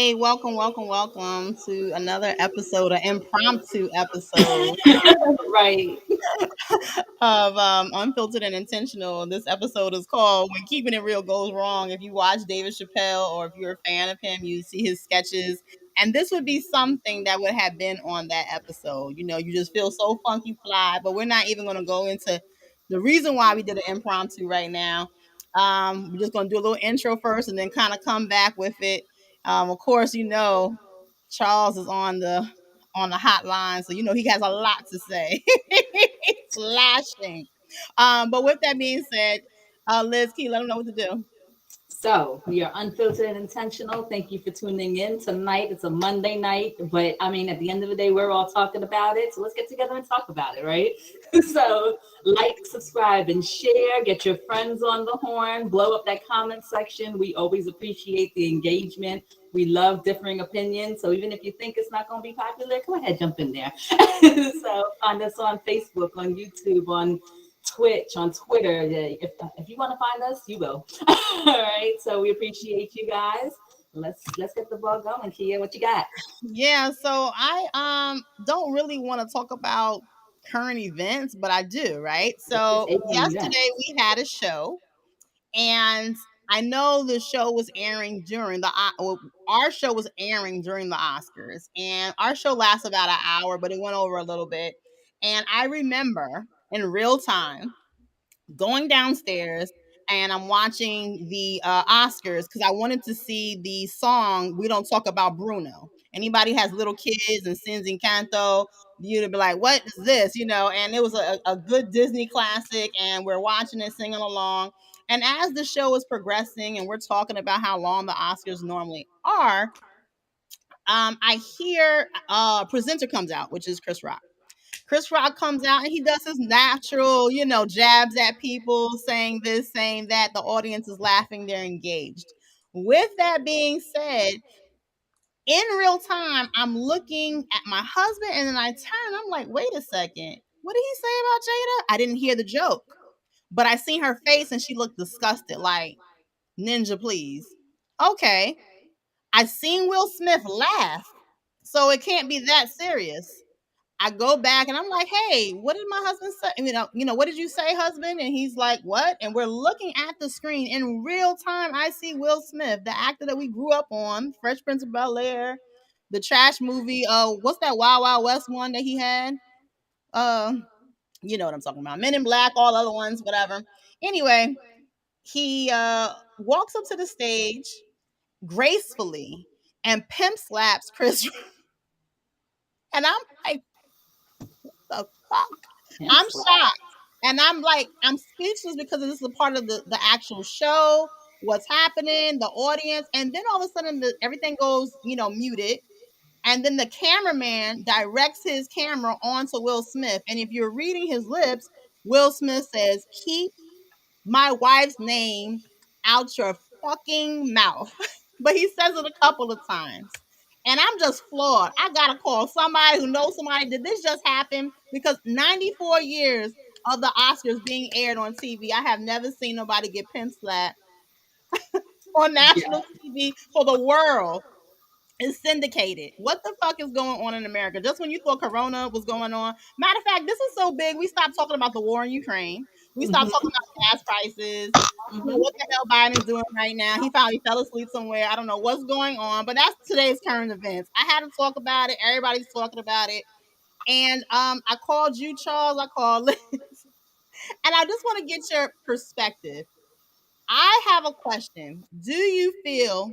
Hey, welcome to another episode, an impromptu episode Right. of Unfiltered and Intentional. This episode is called When Keeping It Real Goes Wrong. If you watch David Chappelle or if you're a fan of him, you see his sketches. And this would be something that would have been on that episode. You know, you just feel so funky fly, but we're not even going to go into the reason why we did an impromptu right now. We're just going to do a little intro first and then kind of come back with it. Of course, Charles is on the hotline, so he has a lot to say. Flashing. But with that being said, Liz, can you let them know what to do? So we are unfiltered and intentional. Thank you for tuning in tonight. It's a Monday night, but I mean, at the end of the day, we're all talking about it. So let's get together and talk about it, right? So like, subscribe, and share. Get your friends on the horn. Blow up that comment section. We always appreciate the engagement. We love differing opinions. So even if you think it's not going to be popular, go ahead, jump in there. So find us on Facebook, on YouTube, on Twitch, on Twitter. Yeah, if you want to find us, you will. All right. So we appreciate you guys. Let's get the ball going. Kia, what you got? Yeah, so I don't really want to talk about current events, but I do, right? It's So a event. yesterday we had a show, and I know the show was airing during our show was airing during the Oscars, and our show lasts about an hour, but it went over a little bit. And I remember in real time going downstairs and I'm watching the Oscars because I wanted to see the song "We Don't Talk About Bruno." Anybody has little kids and sings Encanto, you'd be like, "What is this?" And it was a good Disney classic, and we're watching it, singing along. And as the show is progressing, and we're talking about how long the Oscars normally are, I hear a presenter comes out, which is Chris Rock. Chris Rock comes out and he does his natural, jabs at people, saying this, saying that. The audience is laughing, they're engaged. With that being said, in real time, I'm looking at my husband and then I turn, I'm like, wait a second. What did he say about Jada? I didn't hear the joke, but I seen her face and she looked disgusted, like, Ninja, please. Okay. I seen Will Smith laugh, so it can't be that serious. I go back and I'm like, hey, what did my husband say? What did you say, husband? And he's like, what? And we're looking at the screen in real time. I see Will Smith, the actor that we grew up on, Fresh Prince of Bel Air, the trash movie. What's that Wild Wild West one that he had? Uh, you know what I'm talking about. Men in Black, all other ones, whatever. Anyway, he walks up to the stage gracefully and pimp slaps Chris. And I'm like, the fuck? Him I'm slap. shocked. And I'm like, I'm speechless because this is a part of the actual show, what's happening, the audience. And then all of a sudden, everything goes, muted. And then the cameraman directs his camera onto Will Smith. And if you're reading his lips, Will Smith says, keep my wife's name out your fucking mouth. But he says it a couple of times. And I'm just floored. I gotta call somebody who knows somebody. Did this just happen? Because 94 years of the Oscars being aired on TV, I have never seen nobody get pin slapped on Yeah. national TV for the world. Is syndicated. What the fuck is going on in America? Just when you thought Corona was going on. Matter of fact, this is so big, we stopped talking about the war in Ukraine. We stopped talking Mm-hmm. about gas prices. Mm-hmm. What the hell Biden's doing right now? He finally fell asleep somewhere. I don't know what's going on, but that's today's current events. I had to talk about it. Everybody's talking about it. And I called you, Charles. I called Liz. And I just want to get your perspective. I have a question. Do you feel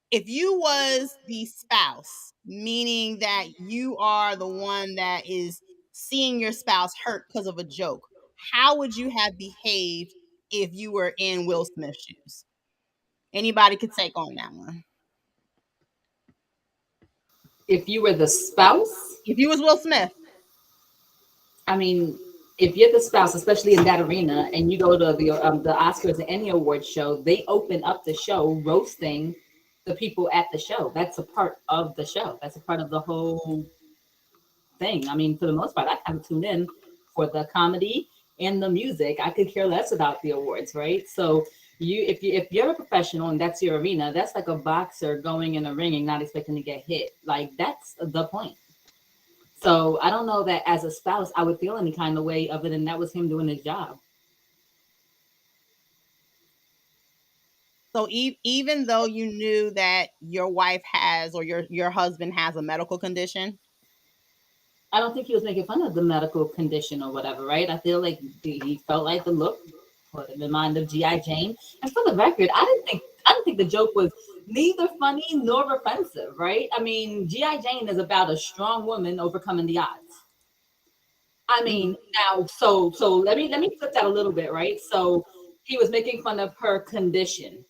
if you was the spouse, meaning that you are the one that is seeing your spouse hurt because of a joke, how would you have behaved if you were in Will Smith's shoes? Anybody could take on that one. If you were the spouse, If you was Will Smith, I mean, if you're the spouse, especially in that arena, and you go to the Oscars or any award show, they open up the show roasting the people at the show. That's a part of the show. That's a part of the whole thing. I mean, for the most part, I kind of tune in for the comedy and the music. I could care less about the awards, right? So If you're a professional and that's your arena, that's like a boxer going in a ring and not expecting to get hit. Like that's the point. So I don't know that as a spouse I would feel any kind of way other than that was him doing his job. So even though you knew that your wife has or your husband has a medical condition. I don't think he was making fun of the medical condition or whatever, right? I feel like he felt like the look put him in mind of GI Jane. And for the record, I didn't think the joke was neither funny nor offensive, right? I mean, GI Jane is about a strong woman overcoming the odds. I Mhm. mean, now so let me flip that a little bit, right? So he was making fun of her condition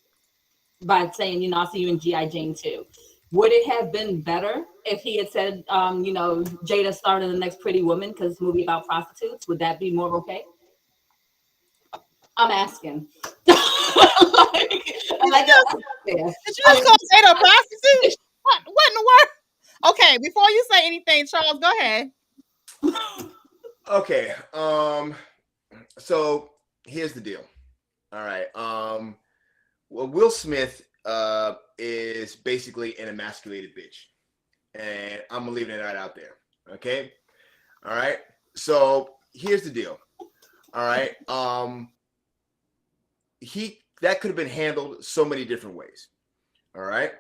by saying, I'll see you in GI Jane too. Would it have been better if he had said, Jada starred in the next Pretty Woman because it's a movie about prostitutes? Would that be more okay? I'm asking. Like, Did and you I know just that's not fair. did you I just call Jada a prostitute? mean, What in the world? Okay, before you say anything, Charles, go ahead. Okay. So here's the deal. All right. Well, Will Smith is basically an emasculated bitch, and I'm gonna leave it right out there. Okay. All right. So here's the deal. All right. He that could have been handled so many different ways. All right.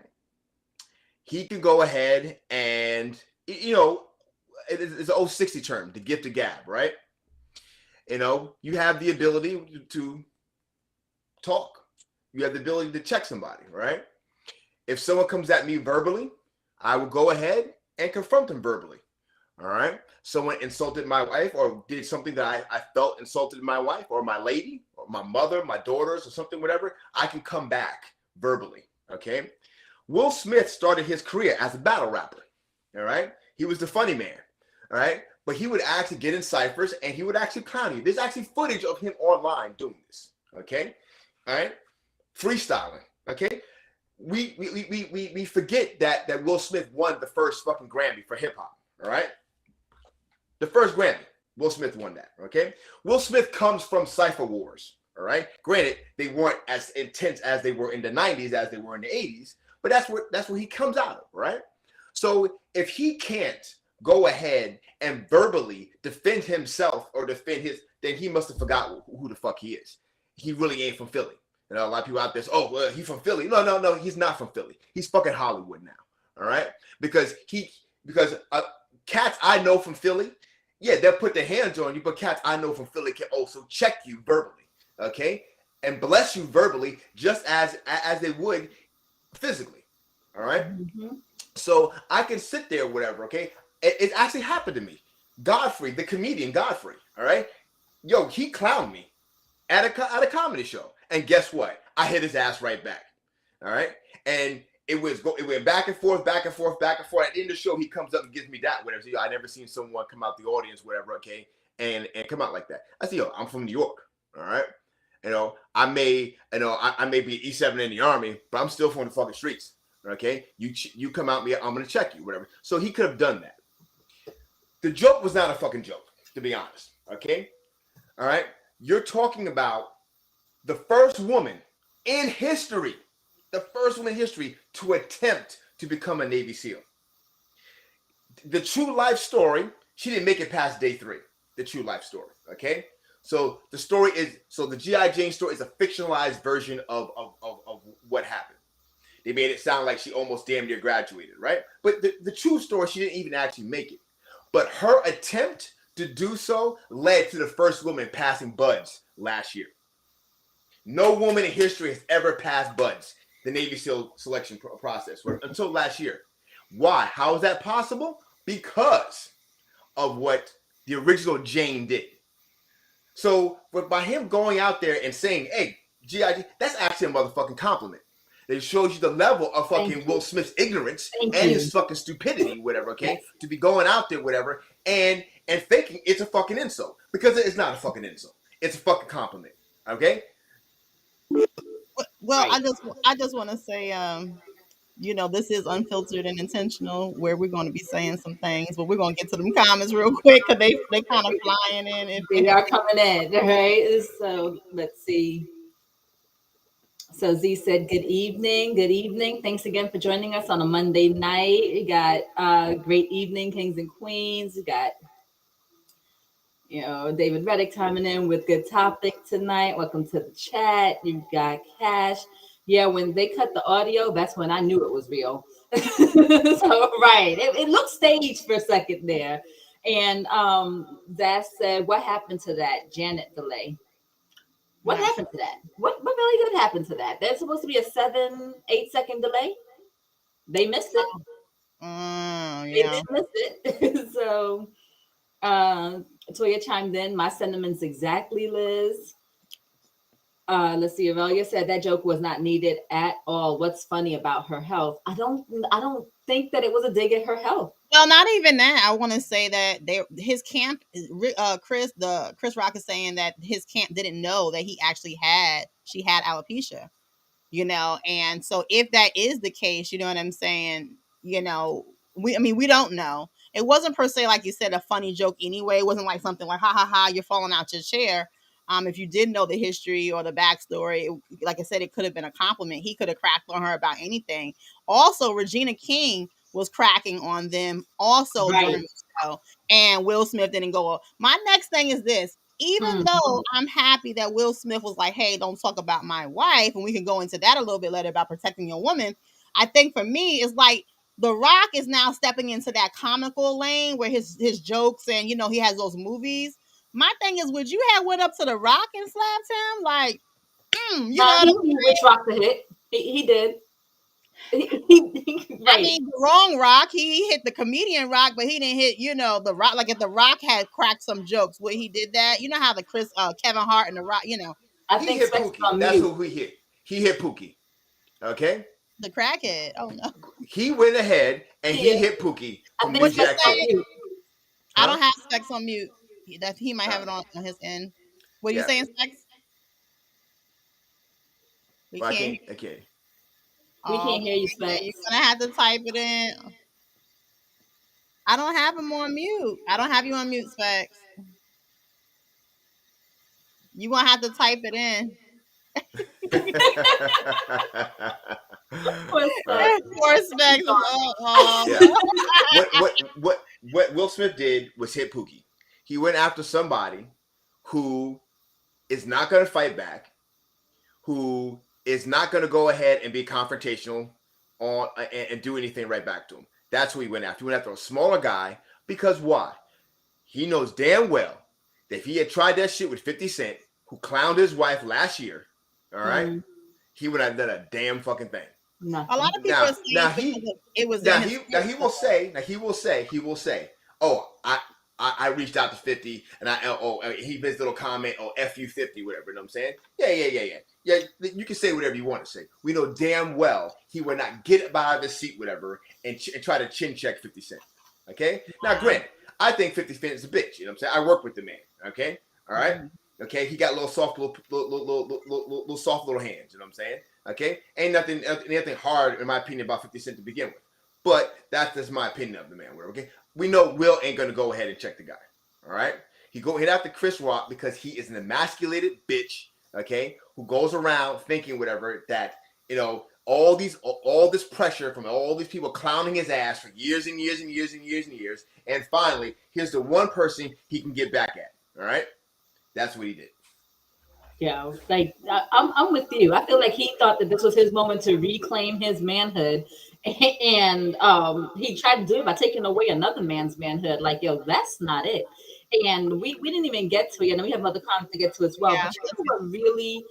He could go ahead and it's an old 60 term, the gift of gab, right? You have the ability to talk. You have the ability to check somebody, right? If someone comes at me verbally, I will go ahead and confront them verbally. All right. Someone insulted my wife or did something that I felt insulted my wife or my lady or my mother, my daughters or something, whatever. I can come back verbally. Okay. Will Smith started his career as a battle rapper. All right. He was the funny man. All right. But he would actually get in ciphers and he would actually clown you. There's actually footage of him online doing this. Okay. All right. Freestyling. Okay. We forget that Will Smith won the first fucking Grammy for hip hop. All right. The first Grammy. Will Smith won that. Okay. Will Smith comes from Cypher Wars. All right. Granted, they weren't as intense as they were in the 90s as they were in the 80s, but that's where he comes out of, right? So if he can't go ahead and verbally defend himself or defend his, then he must have forgot who the fuck he is. He really ain't from Philly. A lot of people out there say, oh, well, he's from Philly. No, he's not from Philly. He's fucking Hollywood now. All right? Because cats I know from Philly, yeah, they'll put their hands on you, but cats I know from Philly can also check you verbally, okay? And bless you verbally just as they would physically, all right? mm-hmm. So I can sit there, whatever, okay? It actually happened to me. Godfrey, the comedian Godfrey, all right? Yo, he clowned me at a comedy show. And guess what? I hit his ass right back, all right? And it went back and forth, back and forth, back and forth. At the end of the show, he comes up and gives me that, whatever. So, I never seen someone come out the audience, whatever, okay, and come out like that. I say, yo, I'm from New York, all right? I may be E7 in the army, but I'm still from the fucking streets. Okay, you come out me, I'm gonna check you, whatever. So he could have done that. The joke was not a fucking joke, to be honest. Okay, all right. You're talking about the first woman in history, to attempt to become a Navy SEAL. The true life story, she didn't make it past day 3. The true life story. Okay. So the story is the GI Jane story is a fictionalized version of what happened. They made it sound like she almost damn near graduated, right? But the true story, she didn't even actually make it. But her attempt to do so led to the first woman passing BUD/S last year. No woman in history has ever passed BUD/S, the Navy SEAL selection process, until last year. Why? How is that possible? Because of what the original Jane did. So by him going out there and saying, hey, GIG, that's actually a motherfucking compliment. It shows you the level of fucking Will Smith's ignorance and his fucking stupidity, whatever, okay? Yes. To be going out there, whatever, and thinking it's a fucking insult. Because it's not a fucking insult. It's a fucking compliment. Okay? Well, right. I just want to say, this is unfiltered and intentional, where we're going to be saying some things, but we're going to get to them comments real quick because they kind of flying in. They are coming in, right? So let's see. So Z said, "Good evening, good evening. Thanks again for joining us on a Monday night. We got great evening, kings and queens. We got David Reddick chiming in with good topic tonight. Welcome to the chat. You got Cash. Yeah, when they cut the audio, that's when I knew it was real. So right, it looked staged for a second there. And Zach said, "What happened to that Janet delay? What Not happened to that? What really did happen to that? There's supposed to be a 7, 8 second delay. They missed it. They yeah. did miss it. So Toya chimed in. My sentiments exactly, Liz. Let's see. Aurelia said that joke was not needed at all. What's funny about her health? I don't think that it was a dig at her health. Well, not even that. I want to say that his camp, Chris Rock is saying that his camp didn't know that she had alopecia. And so if that is the case, you know what I'm saying, we don't know. It wasn't per se, like you said, a funny joke anyway. It wasn't like something like ha ha ha, you're falling out your chair. If you did know the history or the backstory, like I said, it could have been a compliment. He could have cracked on her about anything. Also, Regina King was cracking on them also during Right. the show, and Will Smith didn't go. My next thing is this: even Mm. though I'm happy that Will Smith was like, hey, don't talk about my wife, and we can go into that a little bit later about protecting your woman, I think for me, it's like The Rock is now stepping into that comical lane where his jokes and, he has those movies. My thing is, would you have went up to The Rock and slapped him? Like, you know Now what he I knew which rock to hit. He did. I Right. mean, the wrong Rock. He hit the comedian Rock, but he didn't hit, the Rock. Like if the Rock had cracked some jokes where he did that, you know how the Kevin Hart and the Rock, I He think hit Specs is Pookie. on That's mute. who he hit. He hit Pookie. Okay? the crackhead. Oh no. He went ahead and Yeah, he hit Pookie I from think New What you Specs Jack is on City. say? mute. I Huh? don't have Specs on mute. He might have Uh, it on his end. What are you yeah. saying, Specs? We Well, I can't. can't. I can't. We Oh, can't hear you, you're Specs. gonna have to type it in. I don't have him on mute. I don't have you on mute, Specs. You gonna have to type it in. Poor uh, Specs. Poor He's Specs. gone. yeah. Oh. What Will Smith did was hit Pookie. He went after somebody who is not going to fight back, who is not going to go ahead and be confrontational and do anything right back to him. That's who he went after. He went after a smaller guy because why? He knows damn well that if he had tried that shit with 50 Cent, who clowned his wife last year, all right, Mm, he would have done a damn fucking thing. A lot nothing. of people are saying Now it's because he it was in his now script, he will though. say oh I reached out to 50 and he made a little comment, oh F you 50, whatever, you know what I'm saying? Yeah, you can say whatever you want to say. We know damn well he would not get up out of his seat, whatever, and try to chin check 50 Cent. Okay? Now Wow. granted, I think 50 Cent is a bitch, you know what I'm saying? I work with the man, okay? All right? Mhm. Okay, he got little soft little soft little hands, you know what I'm saying? Okay, ain't nothing hard in my opinion about 50 Cent to begin with, but that's just my opinion of the man. Okay, we know Will ain't gonna go ahead and check the guy. All right, he go hit after Chris Rock because he is an emasculated bitch. Okay, who goes around thinking whatever that all this pressure from all these people clowning his ass for years and years and years and years and years, and finally here's the one person he can get back at. All right, that's what he did. Yeah, like I'm with you. I feel like he thought that this was his moment to reclaim his manhood, and he tried to do it by taking away another man's manhood. Like, yo, that's not it. And we didn't even get to it, and we have other comments to get to as well. Yeah, But you know what really?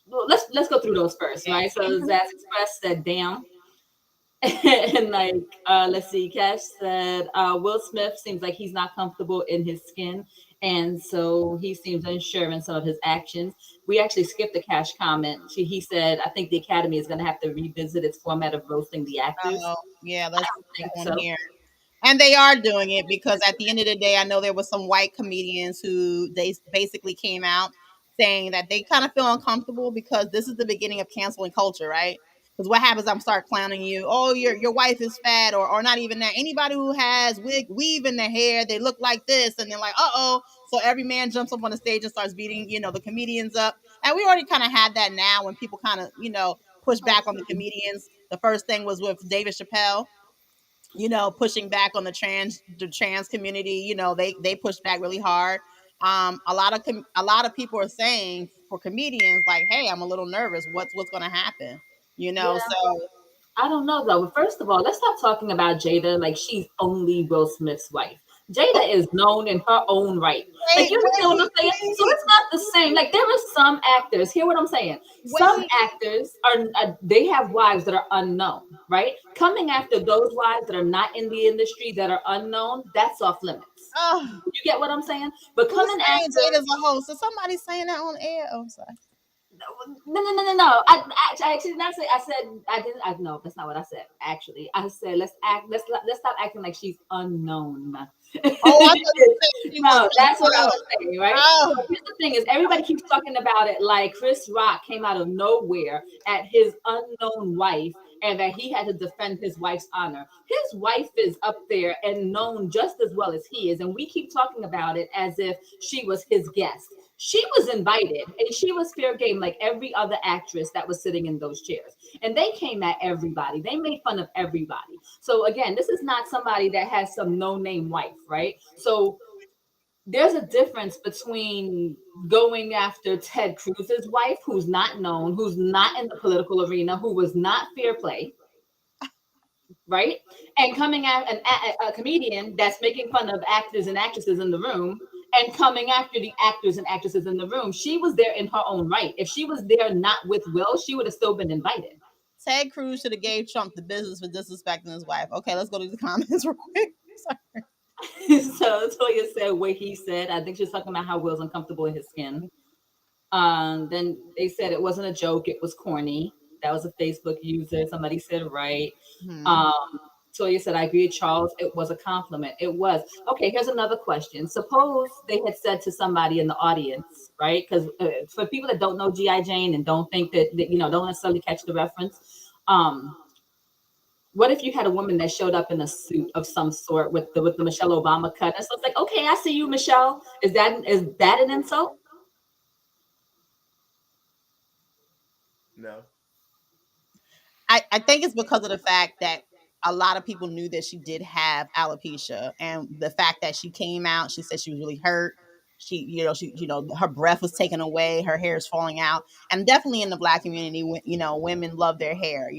Well, let's go through those first, yeah. right? So Zach Express said, "Damn." And like let's see, Cash said Will Smith seems like he's not comfortable in his skin, and so he seems unsure in some of his actions. We actually skipped the Cash comment. He said, I think the Academy is going to have to revisit its format of roasting the actors. Oh, yeah. I Let's don't put think that on so. here. And they are doing it because at the end of the day, I know there was some white comedians who they basically came out saying that they kind of feel uncomfortable because this is the beginning of canceling culture, right? Because what happens? I'm start clowning you. Oh, your wife is fat, or not even that. Anybody who has weave in their hair, they look like this, and they're like, so every man jumps up on the stage and starts beating, the comedians up. and we already kind of had that now when people kind of, push back on the comedians. The first thing was with David Chappelle, pushing back on the trans community. They pushed back really hard. A lot of people are saying for comedians like, hey, I'm a little nervous. What's going to happen? Yeah. So I don't know though. But first of all, let's stop talking about Jada like she's only Will Smith's wife. Jada is known in her own right. Like wait, you understand what I'm saying? So wait, it's not the same. Like there are some actors. Hear what I'm saying? Some wait. actors they have wives that are unknown, right? Coming after those wives that are not in the industry that are unknown, that's off limits. Oh, You get what I'm saying? But who's coming saying after Jada's a host? Is somebody saying that on air? Oh, I'm sorry. no. I actually did not say. I said I didn't. I no, that's not what I said. Actually, I said let's act. Let's stop acting like she's unknown. Oh, I thought you said she was No, that's what I unknown. was saying, right? Oh, So here's the thing: is everybody keeps talking about it like Chris Rock came out of nowhere at his unknown wife, and that he had to defend his wife's honor. His wife is up there and known just as well as he is, and we keep talking about it as if she was his guest. She was invited and she was fair game like every other actress that was sitting in those chairs. And they came at everybody. They made fun of everybody. So again, this is not somebody that has some no-name wife, right? So there's a difference between going after Ted Cruz's wife, who's not known, who's not in the political arena, who was not fair play, right? And coming at a comedian that's making fun of actors and actresses in the room and coming after the actors and actresses in the room. She was there in her own right. If she was there not with Will, she would have still been invited. Ted Cruz should have gave Trump the business for disrespecting his wife. Okay, let's go to the comments real quick. Sorry. So Toya said what he said. I think she's talking about how Will's uncomfortable in his skin. Then they said it wasn't a joke, it was corny. That was a Facebook user. Somebody said right. Hmm. Um, Toya said, I agree with Charles. It was a compliment. It was. Okay, here's another question. Suppose they had said to somebody in the audience, right? Because for people that don't know G.I. Jane and don't think that, don't necessarily catch the reference, what if you had a woman that showed up in a suit of some sort with the Michelle Obama cut? And so it's like, okay, I see you, Michelle. Is that an insult? No. I think it's because of the fact that a lot of people knew that she did have alopecia, and the fact that she came out, she said she was really hurt. Her breath was taken away, her hair is falling out, and definitely in the Black community, women love their hair.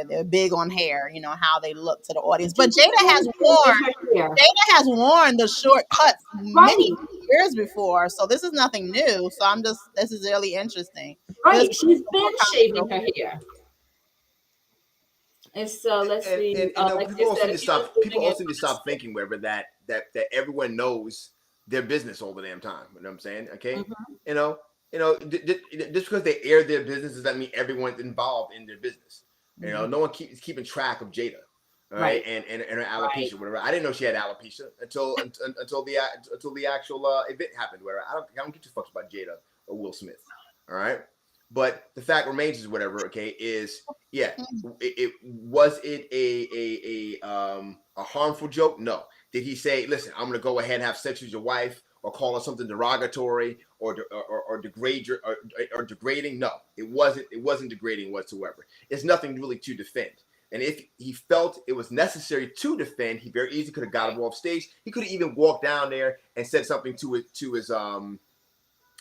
They're big on hair. How they look to the audience. But People Jada has shaving worn her hair. the short cuts Right, many years before, so this is nothing new. So this is really interesting. There's right. She's more been comments real shaving her hair. And so let's see. And Like people I also said, need if to you was stop. People doing it also need to for the stop thinking wherever that everyone knows their business all the damn time. You know what I'm saying? Okay. Mhm. You know. Just because they air their business does that mean everyone's involved in their business. Mhm. No one keeps keeping track of Jada. All right, Right, and her right. alopecia, whatever. I didn't know she had alopecia until the actual event happened. Whatever. I don't give two fucks about Jada or Will Smith. All right, but the fact remains is whatever. Okay, is yeah. Was it a harmful joke? No. Did he say, "Listen, I'm gonna go ahead and have sex with your wife," or call her something derogatory or degrade or degrading? No, it wasn't. It wasn't degrading whatsoever. It's nothing really to defend. And if he felt it was necessary to defend, he very easily could have got him off stage. He could have even walked down there and said something to his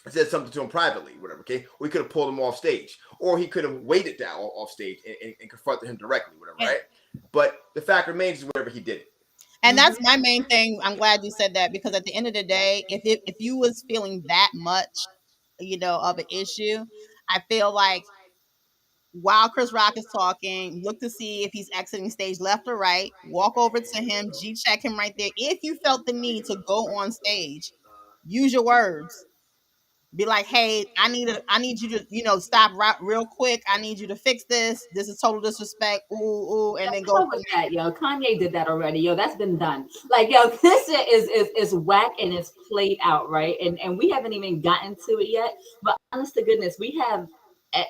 said something to him privately, whatever. Okay, or he could have pulled him off stage, or he could have waited down off stage and confronted him directly, whatever. And, Right? But the fact remains is whatever he did it. and that's Mhm. my main thing. I'm glad you said that, because at the end of the day, if you was feeling that much, of an issue, I feel like while Chris Rock is talking, look to see if he's exiting stage left or right. Walk over to him, G check him right there. If you felt the need to go on stage, use your words. Be like, hey, I need you to, stop right real quick. I need you to fix this. This is total disrespect. Ooh, ooh, and then go Cover from that, yo. Kanye did that already, yo. That's been done. Like, yo, this is whack and it's played out, right? And we haven't even gotten to it yet. But honest to goodness, we have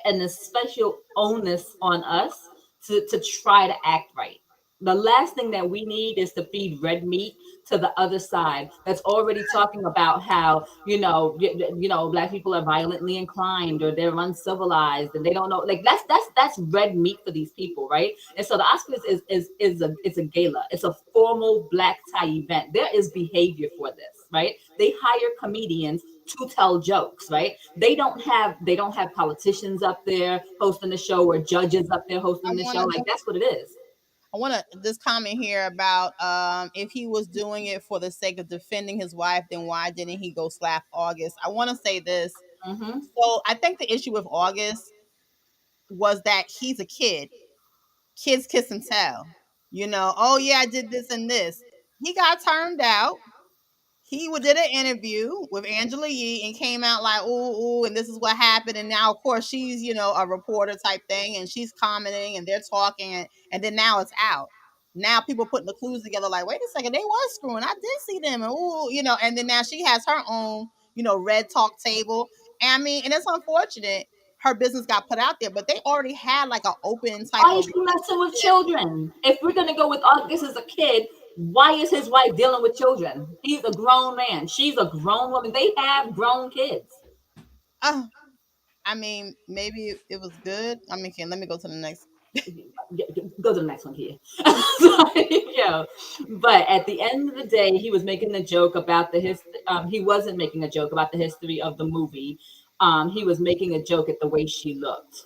an especial onus on us to try to act right, The last thing that we need is to feed red meat to the other side that's already talking about how, Black people are violently inclined or they're uncivilized and they don't know. Like that's red meat for these people, right? And so the Oscars is a gala. It's a formal black tie event. There is behavior for this, right? They hire comedians to tell jokes, right? They don't have politicians up there hosting the show or judges up there I hosting the show. want Like to that's what it is. I want to this comment here about if he was doing it for the sake of defending his wife, then why didn't he go slap August? I want to say this. Mm-hmm. So I think the issue with August was that he's a kid. Kids kiss and tell. Oh yeah, I did this and this. He got turned out. He did an interview with Angela Yee and came out like, ooh, and this is what happened. And now, of course, she's, a reporter type thing and she's commenting and they're talking. And then now it's out. Now people putting the clues together like, wait a second, they was screwing. I did see them. And, and then now she has her own, red talk table. And I mean, and it's unfortunate her business got put out there, but they already had like an open type Why of is he messing with relationship. children? If we're gonna go with August as a kid, why is his wife dealing with children? He's a grown man. She's a grown woman. They have grown kids. Uh, I mean, maybe it was good. I mean, let me go to the next. Go to the next one here. Yeah. But at the end of the day, he was making a joke about the history. He wasn't making a joke about the history of the movie. He was making a joke at the way she looked.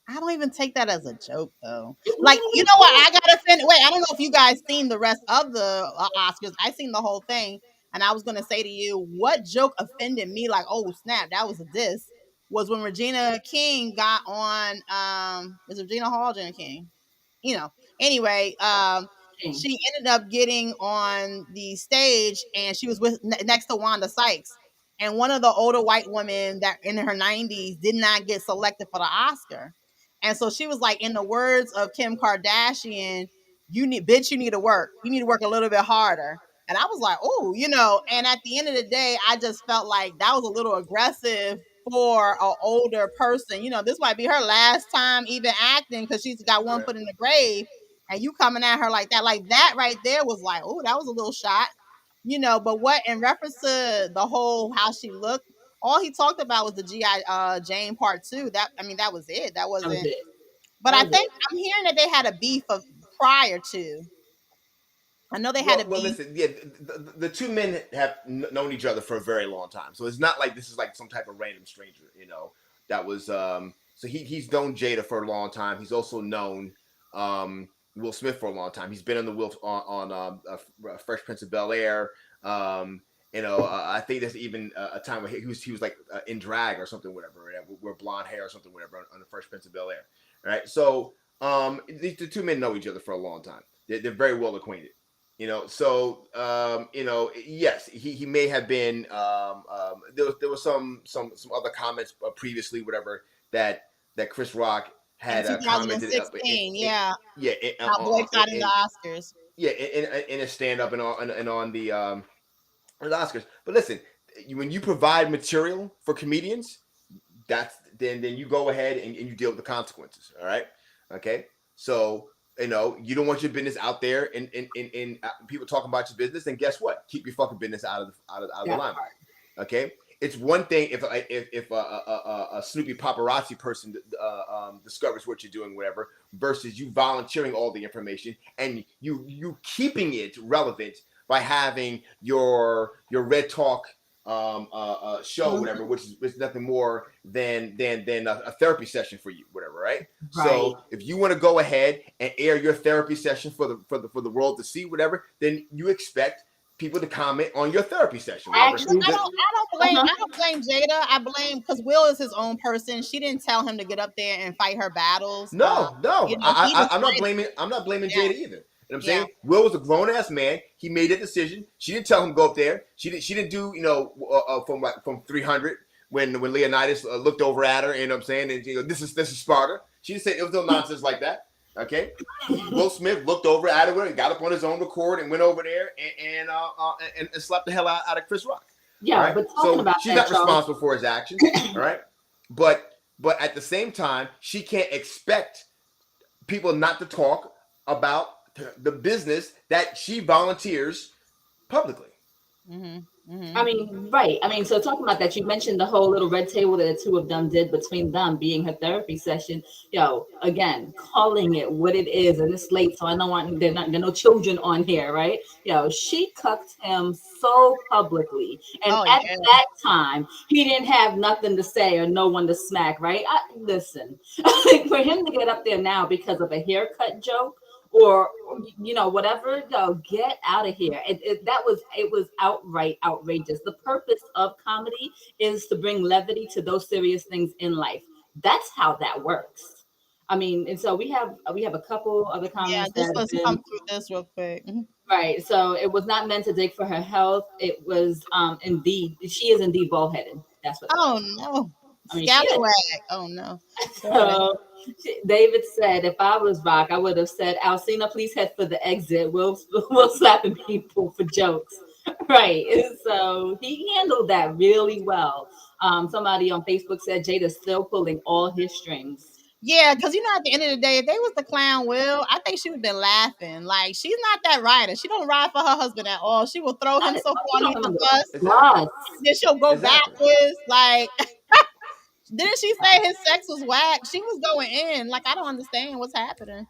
I don't even take that as a joke though. It Like, wasn't you even know what? a I gotta finish. Wait, I don't know if you guys seen the rest of the Oscars. I seen the whole thing, and I was gonna say to you, what joke offended me? Like, oh snap, that was a diss. Was when Regina King got on. Is it Regina Hall, or Regina King? Anyway, thing. she ended up getting on the stage and she was next to Wanda Sykes, and one of the older white women that in her 90s did not get selected for the Oscar. And so she was like, in the words of Kim Kardashian, you need to work, a little bit harder. And I was like, oh, and at the end of the day, I just felt like that was a little aggressive for an older person. This might be her last time even acting because she's got one Right. foot in the grave. And you coming at her like that right there was like, oh, that was a little shot. But what in reference to the whole how she looked, all he talked about was the GI Jane part two. That was it. That That was wasn't. it. But That I was it. think I'm hearing that they had a beef of prior to. I know they had a Well, beef. listen. Yeah, the two men have known each other for a very long time, so it's not like this is like some type of random stranger. That was So he's known Jada for a long time. He's also known Will Smith for a long time. He's been on the Will on Fresh Prince of Bel Air. I think there's even a time where he was like in drag or something, whatever, wear blonde hair or something, whatever, on the Fresh Prince of Bel Air. Right. So the two men know each other for a long time. They're very well acquainted. Yes, he may have been. There was some other comments previously, whatever, that Chris Rock In had commented up 2016, yeah, yeah about boycotting the Oscars. in a stand up and on the Oscars. But listen, when you provide material for comedians, then you go ahead and you deal with the consequences. All right, okay. So you don't want your business out there and people talking about your business. And guess what? Keep your fucking business out of the That limelight. part. Okay. It's one thing if a Snoopy paparazzi person discovers what you're doing, whatever, versus you volunteering all the information and you keeping it relevant by having your Red Talk show, whatever, which is nothing more than a therapy session for you, whatever, right? Right. So if you want to go ahead and air your therapy session for the world to see, whatever, then you expect people to comment on your therapy session, whatever. Actually, uh-huh. I don't blame Jada. I blame because Will is his own person. She didn't tell him to get up there and fight her battles. No, He I'm not decided. blaming. I'm not blaming Yeah, Jada either. You know what I'm yeah. saying? Will was a grown ass man. He made a decision. She didn't tell him to go up there. She didn't do from 300 when Leonidas looked over at her. You know what I'm saying? And this is Sparta. She didn't say it was no nonsense like that. Okay. Will Smith looked over at her and got up on his own record and went over there and slapped the hell out of Chris Rock. Yeah, All right. but talking So about she's that, not Charles. responsible for his actions. All right. But at the same time, she can't expect people not to talk about the business that she volunteers publicly. Mhm. I Mhm. mean, right. I mean, so talking about that, you mentioned the whole little red table that the two of them did between them being her therapy session. Yo, again, calling it what it is, and it's late, so I don't want there are no children on here, right? Yo, she cucked him so publicly, and Oh at yeah. that time, he didn't have nothing to say or no one to smack, right? Listen, for him to get up there now because of a haircut joke or whatever, yo, get out of here. It was outright outrageous. The purpose of comedy is to bring levity to those serious things in life. That's how that works. I mean, and so we have a couple other Yeah. comments that Just have let's been come through this real quick. Mhm. right. So it was not meant to dig for her health. It was indeed, she is indeed bald headed. That's what it Oh was. no. I mean, she is. Scallywag. Oh no. Go ahead. So David said, if I was Rock, I would have said, Alcina, please head for the exit. We'll slapping people for jokes. Right. And so he handled that really well. Somebody on Facebook said Jada's still pulling all his strings. Yeah, because at the end of the day, if they was the clown Will, I think she would have been laughing. Like she's not that rider. She don't ride for her husband at all. She will throw him Not as so much. far You underneath don't the remember bus, the Exactly. bus. then she'll go Exactly. backwards. Like didn't she say his sex was whack? She was going in. Like I don't understand what's happening.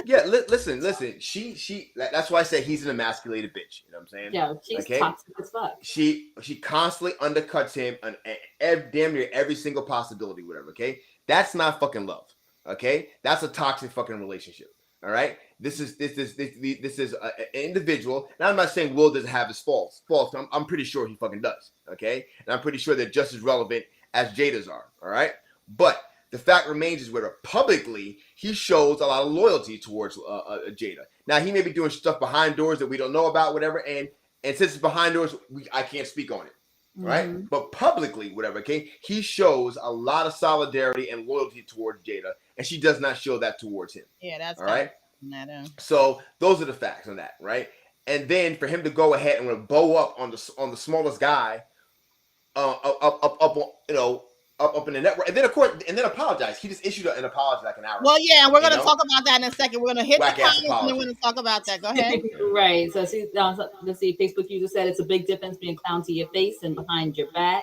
Yeah, listen. That's why I say he's an emasculated bitch. You know what I'm saying? Yeah, she's Okay. toxic as fuck. She constantly undercuts him on damn near every single possibility, whatever. Okay, that's not fucking love. Okay, that's a toxic fucking relationship. All right, this is an individual. Now I'm not saying Will doesn't have his faults. I'm pretty sure he fucking does. Okay, and I'm pretty sure they're just as relevant as Jada's are. All right, but the fact remains is where publicly he shows a lot of loyalty towards Jada. Now he may be doing stuff behind doors that we don't know about, whatever, and since it's behind doors, I can't speak on it, right? Mm-hmm. But publicly, whatever, okay, he shows a lot of solidarity and loyalty towards Jada, and she does not show that towards him. Yeah, that's All kind of right. matter. So those are the facts on that, right? And then for him to go ahead and bow up on the smallest guy, up, up in the network, and then of course, and then apologize. He just issued an apology like an hour Well, ago. yeah, and we're You gonna know, talk about that in a second. We're gonna hit the whack ass comments and then we're apology. gonna talk about that. Go ahead. Right. So see, let's see. Facebook user said it's a big difference being clown to your face and behind your back.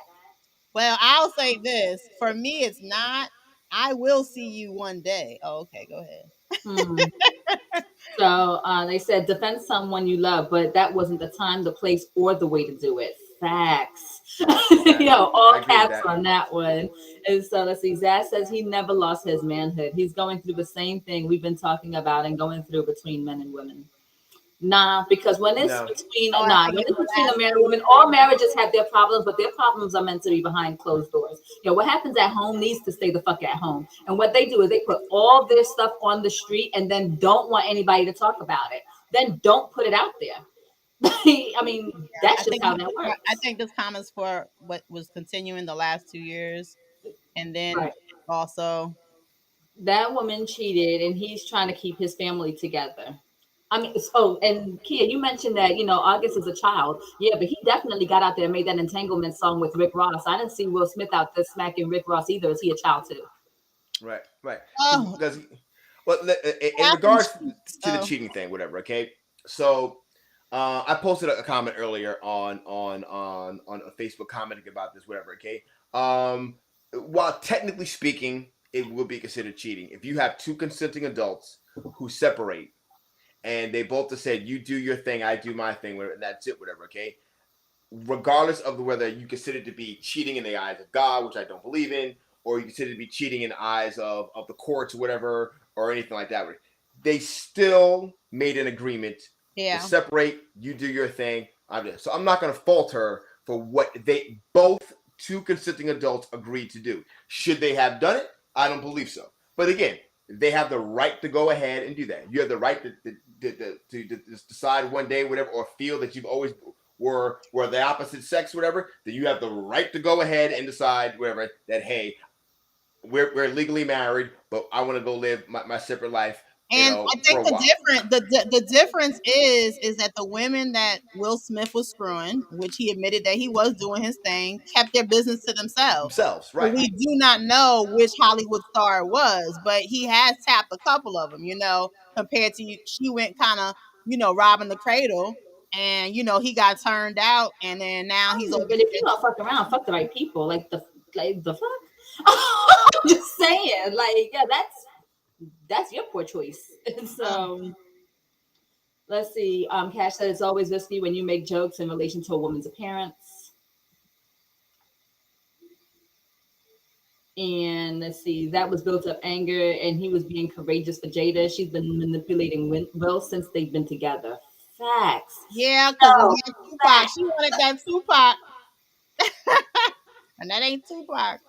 Well, I'll say this. For me, it's not. I will see you one day. Oh, okay, go ahead. Hmm. So they said defend someone you love, but that wasn't the time, the place, or the way to do it. Facts. Exactly. I All agree with caps that. on that one. And so let's see. Zaz says he never lost his manhood. He's going through the same thing we've been talking about and going through between men and women. Nah, because No. Oh, after when getting it's between a man and blasted. woman, all marriages have their problems, but their problems are meant to be behind closed doors. What happens at home needs to stay the fuck at home. And what they do is they put all their stuff on the street and then don't want anybody to talk about it. Then don't put it out there. I mean, Yeah, that's just how that I works. think this comments for what was continuing the last 2 years, and then Right. also, That woman cheated and he's trying to keep his family together. I mean, so and Kia, you mentioned that August is a child. Yeah, but he definitely got out there and made that entanglement song with Rick Ross. I didn't see Will Smith out there smacking Rick Ross either. Is he a child too? Right. Right. oh, Because well, in after regards cheats. to the cheating thing, whatever. Okay. So I posted a comment earlier on a Facebook commenting about this, whatever. Okay. While technically speaking, it will be considered cheating if you have two consenting adults who separate and they both have said, "You do your thing, I do my thing," and that's it, whatever. Okay. Regardless of whether you consider it to be cheating in the eyes of God, which I don't believe in, or you consider it to be cheating in the eyes of the courts or whatever, or anything like that. They still made an agreement to Yeah, separate. You do your thing. So I'm not going to fault her for what they both two consenting adults agreed to do. Should they have done it? I don't believe so. But again, they have the right to go ahead and do that. You have the right to decide one day, whatever, or feel that you've always were the opposite sex, whatever. Then you have the right to go ahead and decide, whatever, that hey, we're legally married, but I want to go live my separate life. And I for think a while. the difference is that the women that Will Smith was screwing, which he admitted that he was doing his thing, kept their business to themselves. Themselves, So right? we do not know which Hollywood star it was, but he has tapped a couple of them. Compared to you, she went kind of robbing the cradle, and he got turned out, and then now he's over But if you here. don't fuck around, fuck the right people. Like the fuck. I'm just saying. Like, yeah, that's your poor choice. So let's see. Cash said it's always risky when you make jokes in relation to a woman's appearance. And let's see, that was built up anger, and he was being courageous for Jada. She's been manipulating Will since they've been together. Facts. Yeah, because it's So, not Tupac. She wanted that Tupac, and that ain't Tupac.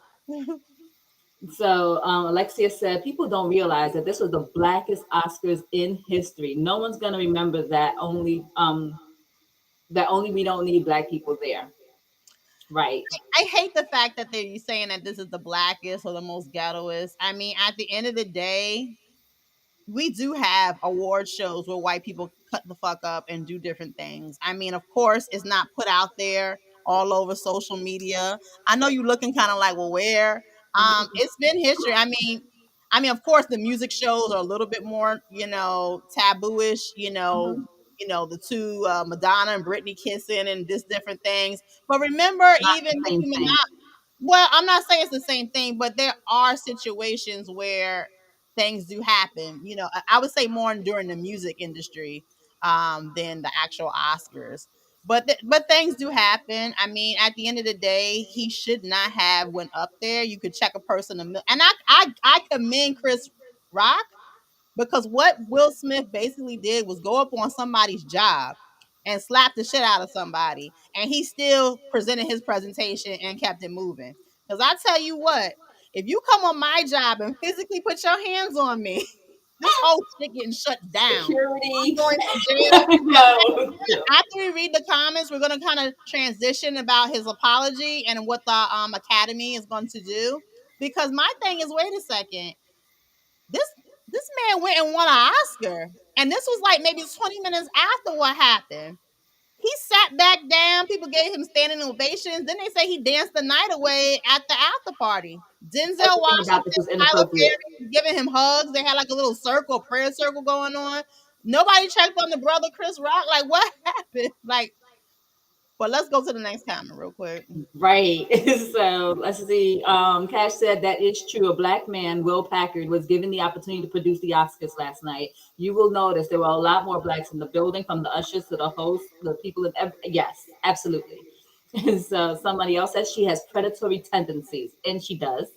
Alexia said people don't realize that this was the blackest Oscars in history. No one's gonna remember that. Only we don't need black people there. Right. I hate the fact that they're saying that this is the blackest or the most ghettoest. I mean, at the end of the day, we do have award shows where white people cut the fuck up and do different things. I mean, of course, it's not put out there all over social media. I know you looking kind of like, well, where? It's been history. I mean, of course, the music shows are a little bit more, tabooish. The two Madonna and Britney kissing and just different things. But remember, Not even the Nicki same thing. Minaj. Well, I'm not saying it's the same thing, but there are situations where things do happen. I would say more during the music industry than the actual Oscars. But things do happen. I mean, at the end of the day, he should not have went up there. You could check a person and I commend Chris Rock, because what Will Smith basically did was go up on somebody's job and slap the shit out of somebody, and he still presented his presentation and kept it moving. Because I tell you what, if you come on my job and physically put your hands on me, this whole shit getting shut down. I'm Security. going to jail. No. After we read the comments, we're going to kind of transition about his apology and what the Academy is going to do. Because my thing is, wait a second, this this man went and won an Oscar, and this was like maybe 20 minutes after what happened. He sat back down. People gave him standing ovations. Then they say he danced the night away at the after party. Denzel Everything about this Washington, was Tyler inappropriate. Perry was giving him hugs. They had like a little circle, prayer circle going on. Nobody checked on the brother Chris Rock. Like, what happened? Like, but let's go to the next comment real quick. Right. So let's see. Cash said that is true. A black man, Will Packard, was given the opportunity to produce the Oscars last night. You will notice there were a lot more blacks in the building, from the ushers to the hosts, the people in yes, absolutely. So somebody else says she has predatory tendencies, and she does.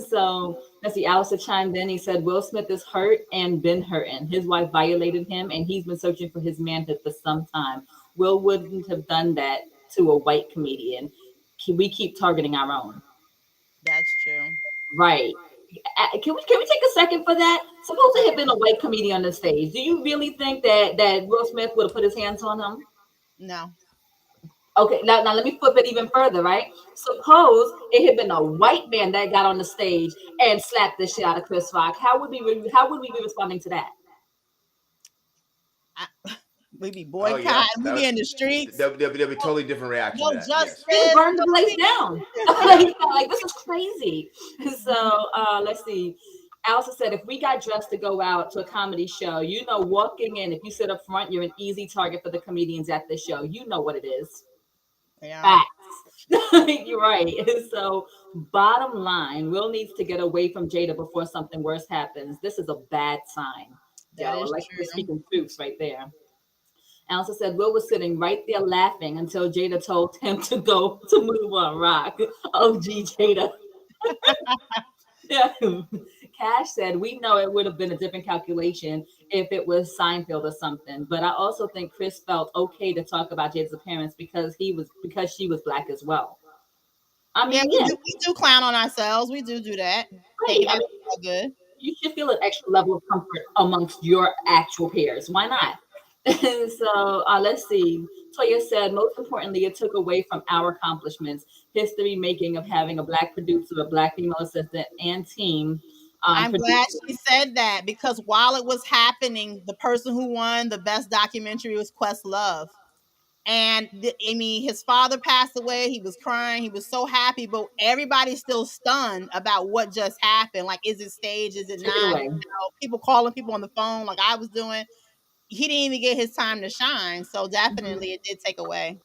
So let's see. Alistair chimed in. He said Will Smith is hurt and been hurting. His wife violated him, and he's been searching for his manhood for some time. Will wouldn't have done that to a white comedian. We keep targeting our own. That's true. Right. Can we take a second for that? Suppose it had been a white comedian on the stage. Do you really think that Will Smith would have put his hands on him? No. Okay, now let me flip it even further, right? Suppose it had been a white man that got on the stage and slapped the shit out of Chris Rock. How would we be responding to that? I, we be Oh yeah, boycotting. We be in the streets. there'll be totally different reaction to No that. justice. Yes. Just burn the No place down. peace. Like, this is crazy. So let's see. Allison said, if we got dressed to go out to a comedy show, walking in, if you sit up front, you're an easy target for the comedians at the show. You know what it is. Yeah, Facts. You're right. So, bottom line, Will needs to get away from Jada before something worse happens. This is a bad sign. that Yo, is like, you're true. speaking truths right there. Allison said Will was sitting right there laughing until Jada told him to go to move on rock. Oh, gee, Jada. Yeah. Cash said we know it would have been a different calculation if it was Seinfeld or something. But I also think Chris felt okay to talk about Jada's appearance because she was black as well. I Yeah, mean, we yeah, do clown on ourselves. We do that. Take right. it I as mean, all good. you should feel an extra level of comfort amongst your actual peers. Why not? So let's see. Toya said, most importantly, it took away from our accomplishments, history making of having a black producer, a black female assistant, and team. I'm glad she producing. said that because while it was happening, the person who won the best documentary was Questlove. And I mean, his father passed away. He was crying. He was so happy, but everybody's still stunned about what just happened. Like, is it staged? Is it Take it not? away. People calling people on the phone, like I was doing. He didn't even get his time to shine. So Mhm. definitely, it did take away.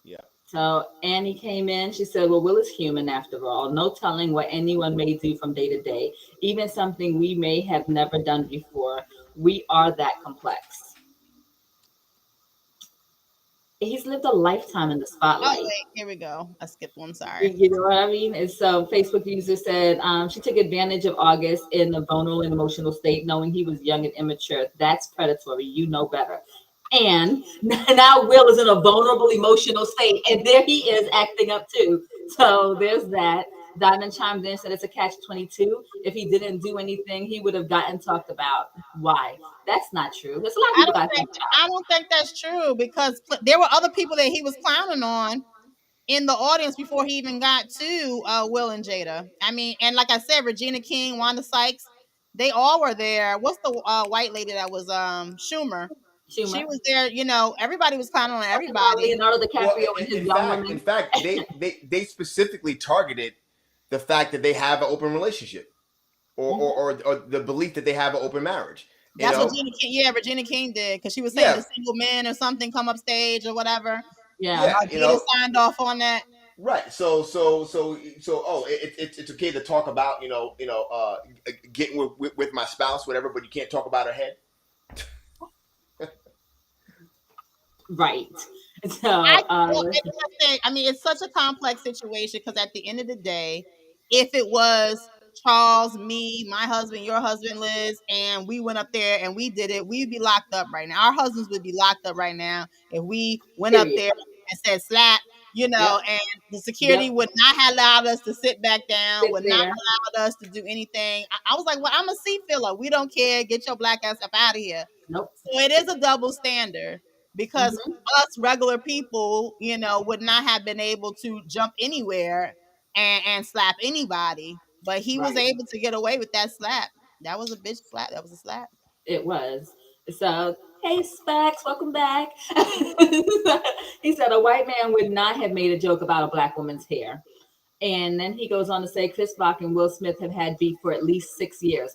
Yeah. So Annie came in. She said, "Well, Will is human after all. No telling what anyone may do from day to day, even something we may have never done before. We are that complex. He's lived a lifetime in the Oh spotlight. wait, here we go. I skipped one. Sorry. You know what I mean?" And so Facebook user said she took advantage of August in a vulnerable and emotional state, knowing he was young and immature. That's predatory. You know better. And now Will is in a vulnerable emotional state, and there he is acting up too. So there's that. Diamond chimed in and said it's a catch 22. If he didn't do anything, he would have gotten talked about. Why? That's not true. There's a lot of I people don't got think talked about. I don't think that's true because there were other people that he was clowning on in the audience before he even got to Will and Jada. I mean, and like I said, Regina King, Wanda Sykes, they all were there. What's the white lady that was Schumer? She Schumer. was there. You know, everybody was clowning on Talking about everybody. Leonardo Well, DiCaprio and his in young fact, in women. fact, they specifically targeted the fact that they have an open relationship, or the belief that they have an open marriage. You That's what know, Regina King. Yeah, Regina King did because she was saying the yeah, single men or something come up stage or whatever. Yeah. yeah, Jada signed off on that. right. So, oh, it's okay to talk about, getting with my spouse, whatever, but you can't talk about her head. Right. So, Well, and it's the thing. I mean, it's such a complex situation because at the end of the day, if it was Charles, me, my husband, your husband, Liz, and we went up there and we did it, we'd be locked up right now. Our husbands would be locked up right now if we went up period. there and said slap, Yep. and the security Yep. would not have allowed us to sit back down, Sit would not there. allowed us to do anything. I was like, well, I'm a seat filler. We don't care. Get your black ass up out of here. Nope. So it is a double standard because Hmm. us regular people, would not have been able to jump anywhere and slap anybody. But he was Right. able to get away with that slap. That was a bitch slap. That was a slap. It was. So, hey, Specs, welcome back. He said a white man would not have made a joke about a black woman's hair. And then he goes on to say Chris Rock and Will Smith have had beef for at least 6 years.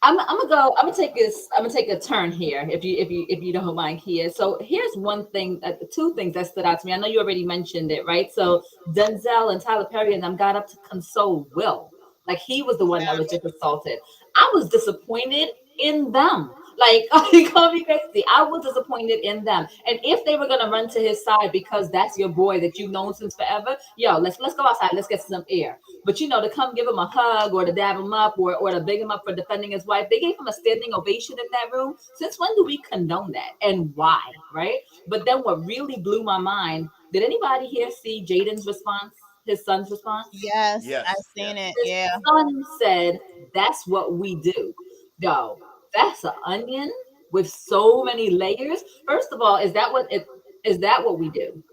I'm gonna go. I'm gonna take this. I'm gonna take a turn here, if you don't mind, here. So here's one thing, two things that stood out to me. I know you already mentioned it, right? So Denzel and Tyler Perry and them got up to console Will, like he was the one that was just assaulted. I was disappointed in them. Like, he called me crazy. I was disappointed in them. And if they were gonna run to his side because that's your boy that you've known since forever, yo, let's go outside. Let's get some air. But to come give him a hug or to dab him up or to big him up for defending his wife, they gave him a standing ovation in that room. Since when do we condone that? And why? Right? But then what really blew my mind, did anybody here see Jaden's response? His son's response? Yes, I've Yes, seen yes. it. His Yeah. son said, "That's what we do." Yo, that's an onion with so many layers. First of all, is that what we do?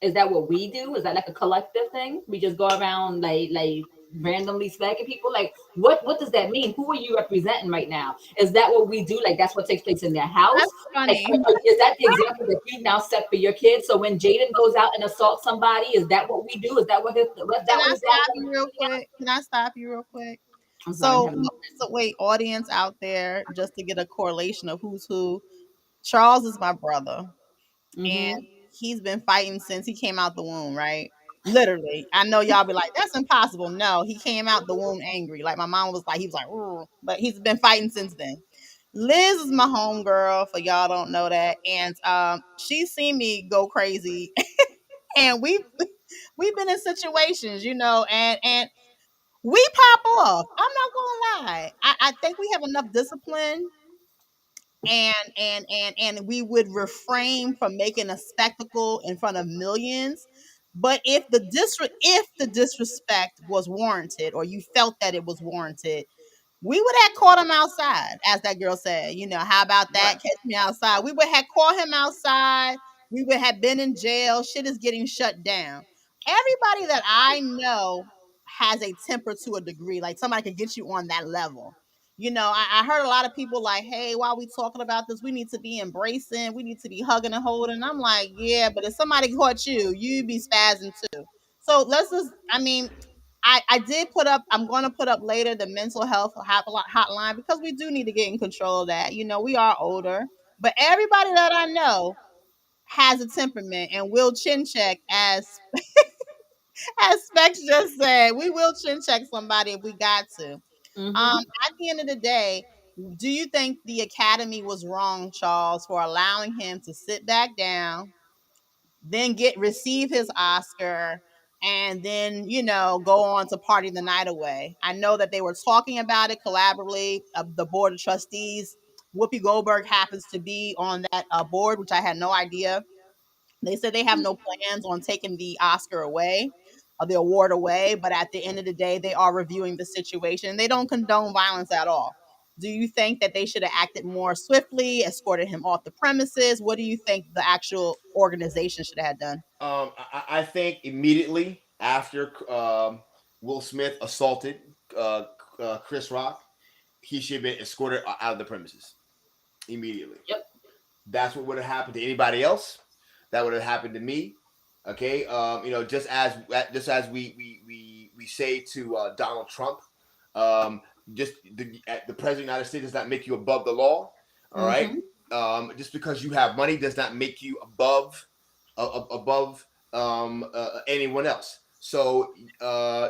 Is that what we do? Is that like a collective thing? We just go around like randomly smacking people? Like what does that mean? Who are you representing right now? Is that what we do? Like that's what takes place in their house? That's Like funny. is that the example that you now set for your kids? So when Jaden goes out and assaults somebody, is that what we do? Is that what Can I his dad stop does? you real quick? Can I stop you real quick? I'm sorry, I'm So, having so wait, audience out there, just to get a correlation of who's who. Charles is my brother. And mm-hmm. he's been fighting since he came out the womb, right? Literally. I know y'all be like, that's impossible. No, he came out the womb angry. Like my mom was like, he was like, "Ugh," but he's been fighting since then. Liz is my homegirl, for y'all don't know that. And she's seen me go crazy. And we've been in situations, and we pop off. I'm not gonna lie. I think we have enough discipline and we would refrain from making a spectacle in front of millions. But if the disrespect was warranted or you felt that it was warranted, we would have caught him outside, as that girl said. How about that? Right. Catch me outside. We would have caught him outside. We would have been in jail. Shit is getting shut down. Everybody that I know has a temper to a degree. Like somebody could get you on that level. I heard a lot of people like, hey, while we talking about this, we need to be embracing, we need to be hugging and holding. And I'm like, yeah, but if somebody caught you, you'd be spazzing too. So let's just, I did put up, I'm going to put up later the mental health hotline because we do need to get in control of that. We are older, but everybody that I know has a temperament and will chin check as Specs just said, we will chin check somebody if we got to. Mm-hmm. At the end of the day, do you think the Academy was wrong, Charles, for allowing him to sit back down, then receive his Oscar, and then go on to party the night away? I know that they were talking about it collaboratively. The board of trustees, Whoopi Goldberg happens to be on that board, which I had no idea. They said they have no plans on taking the Oscar away or the award away, but at the end of the day, they are reviewing the situation. They don't condone violence at all. Do you think that they should have acted more swiftly, escorted him off the premises? What do you think the actual organization should have done? I think immediately after Will Smith assaulted Chris Rock, he should have been escorted out of the premises immediately. Yep. That's what would have happened to anybody else. That would have happened to me. Okay, just as we say to Donald Trump, just the president of the United States does not make you above the law. All right, just because you have money does not make you above anyone else. So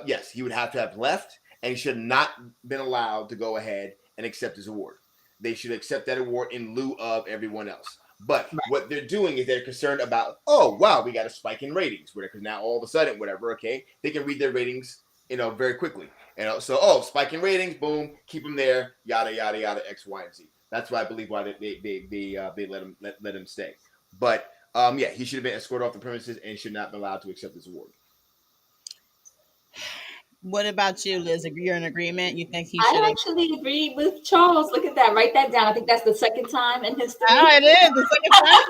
yes, he would have to have left, and he should not been allowed to go ahead and accept his award. They should accept that award in lieu of everyone else. But what they're doing is they're concerned about, oh wow, we got a spike in ratings, because now all of a sudden, whatever, okay, they can read their ratings, very quickly. So spike in ratings, boom, keep them there, yada yada yada, X, Y, and Z. That's why I believe why they let him stay. But yeah, he should have been escorted off the premises and should not be allowed to accept this award. What about you, Liz? You're in agreement? You think he should I have? actually agree with Charles. Look at that. Write that down. I think that's the second time in Oh, history. it is the second time.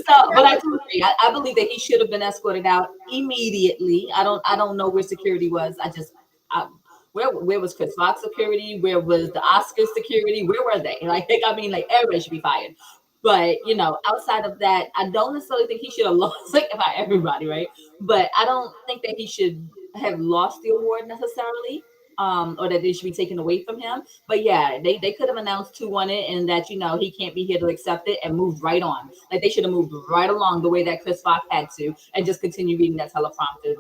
So, but I do agree. I believe that he should have been escorted out immediately. I don't know where security was. Where was Chris Rock security? Where was the Oscar security? Where were they? Like everybody should be fired. But outside of that, I don't necessarily think he should have lost about everybody, right? But I don't think that he should have lost the award necessarily. Or that it should be taken away from him. But yeah, they could have announced 2 won it and that he can't be here to accept it and moved right on. Like they should have moved right along the way that Chris Rock had to and just continue reading that teleprompter.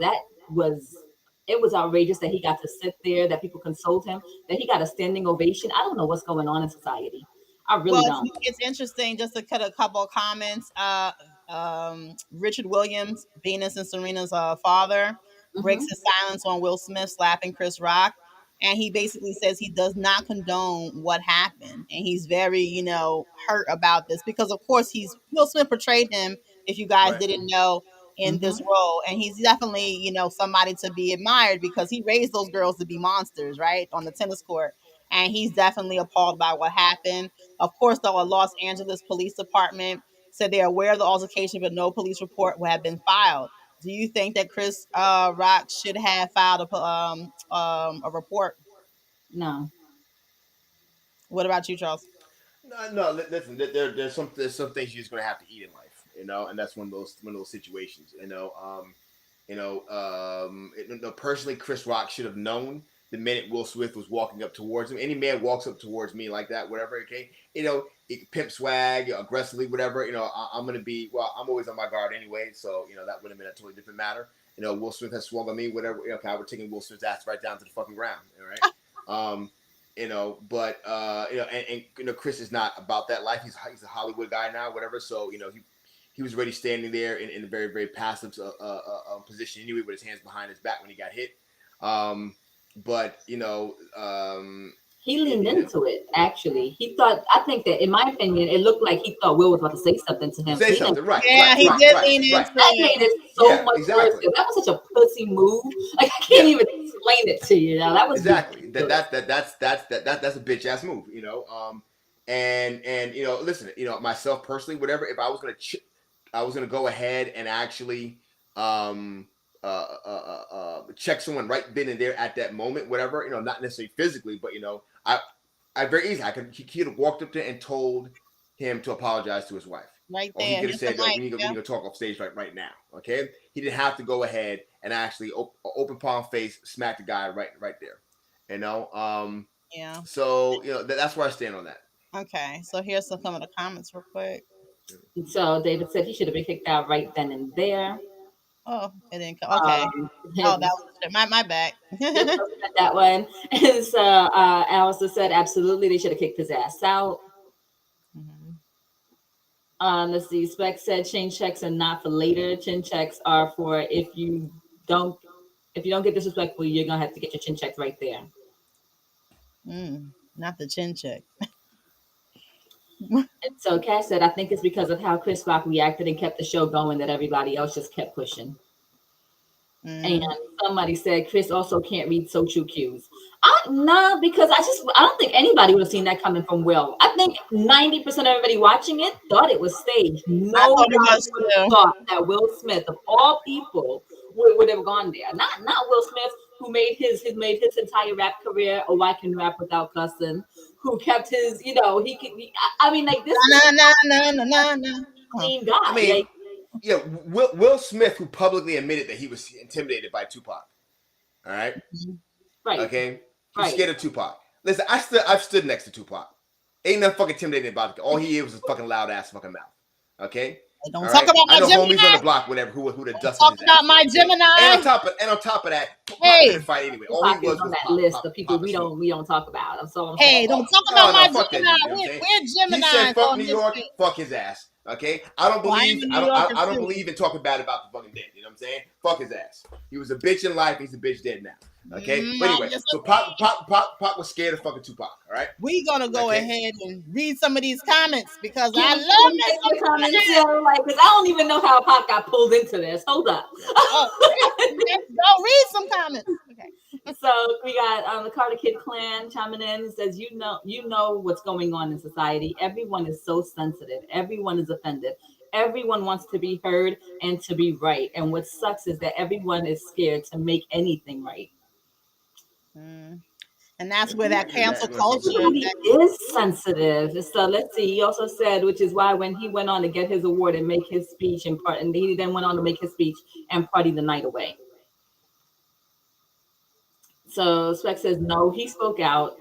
It was outrageous that he got to sit there, that people consoled him, that he got a standing ovation. I don't know what's going on in society. I Well, really don't. it's interesting just to cut a couple of comments. Richard Williams, Venus and Serena's father, breaks Hmm. his silence on Will Smith slapping Chris Rock. And he basically says he does not condone what happened. And he's very, hurt about this because, of course, Will Smith portrayed him, if you guys Right. didn't know, in this Hmm. role. And he's definitely, somebody to be admired because he raised those girls to be monsters, right, on the tennis court. And he's definitely appalled by what happened. Of course, though, a Los Angeles Police Department said they're aware of the altercation, but no police report would have been filed. Do you think that Chris Rock should have filed a report? No. What about you, Charles? No. Listen, there's some things you're just gonna have to eat in life, and that's one of those situations, personally, Chris Rock should have known the minute Will Smith was walking up towards him. Any man walks up towards me like that, whatever, okay, pimp swag, aggressively, whatever, I'm gonna be, well, I'm always on my guard anyway, so that would have been a totally different matter. Will Smith has swung on me, whatever. Okay, I would taking Will Smith's ass right down to the fucking ground, all right. But Chris is not about that life. He's a Hollywood guy now, whatever. So he was already standing there in a very, very passive position anyway, with his hands behind his back when he got hit. But He leaned into it, actually. I think that, in my opinion, it looked like he thought Will was about to say something to him. say So he something, right, Yeah, right, he right, did right, lean right. into that made it. it so Yeah, much worse. exactly. That was such a pussy move. Like I can't Yeah. even explain it to you. Now that was Exactly. ridiculous. That's a bitch ass move, and listen, myself personally, whatever. If I was gonna go ahead and actually check someone right then and there at that moment, whatever, not necessarily physically, but I very easily, he could have walked up there and told him to apologize to his wife, Right or he there. could have Here's the said, "Yo, mic. we Yeah. need to talk off stage right now." Okay, he didn't have to go ahead and actually open palm face smack the guy right there, you know. Yeah. So that's where I stand on that. Okay. So here's some of the comments real quick. So David said he should have been kicked out right then and there. Oh, it didn't come. Okay. Oh, that His, was my back. just looking at that one. And so Alistair said absolutely they should have kicked his ass out. Mhm. Let's see. Spec said chin checks are not for later. Chin checks are for don't if you don't get disrespectful, you're gonna have to get your chin checked right there. Not the chin check. And so Cash said, I think it's because of how Chris Rock reacted and kept the show going that everybody else just kept pushing. And Mm. somebody said Chris also can't read social cues. No, because I don't think anybody would have seen that coming from Will. I think 90% of everybody watching it thought it was staged. I thought Nobody it was would have too. thought that Will Smith, of all people, would have gone there. Not Will Smith, who made his entire rap career a I can rap without cussing, who kept his, he could. I mean, like this Na is na na na na na. a Oh. clean I guy. mean, Like, yeah, Will Smith, who publicly admitted that he was intimidated by Tupac. All right, right, okay, he's right. scared of Tupac. Listen, I've stood next to Tupac. Ain't nothing fucking intimidating about it. All he is was a fucking loud ass fucking mouth. Okay. Hey, don't All talk right. about I my know homies on Gemini. the block, whatever, who'd have dusted Talk his about ass. my Okay. And Gemini. on top of that, Pac Hey, couldn't fight anyway. All he Tupac is on was that list of people Papa Smoke. we don't talk about. That's all I'm saying. hey, don't talk about No, my fuck that Gemini. dude. You know what I'm saying? We're He said, Geminis "Fuck on New this York, shit. fuck his ass." Okay, I don't Well, I am believe a I New don't Yorker I don't too. believe in talking bad about the fucking dead. You know what I'm saying? Fuck his ass. He was a bitch in life. He's a bitch dead now. Okay, but I anyway, so disagree. Pac was scared of fucking Tupac. All right. We're gonna go Okay. ahead and read some of these comments because Can I we love me get some the comments Gemini. here? Like, because I don't even know how Pop got pulled into this. Hold up. Oh, let's go read some comments. Okay. So we got the Carter Kid Clan chiming in. He says, you know what's going on in society. Everyone is so sensitive. Everyone is offended. Everyone wants to be heard and to be right. And what sucks is that everyone is scared to make anything right. Mm. And that's where that You cancel want to talk culture. about Everybody is sensitive. So let's see. He also said, which is why when he went on to get his award and make his speech and he then went on to make his speech and party the night away. So Spec says no, he spoke out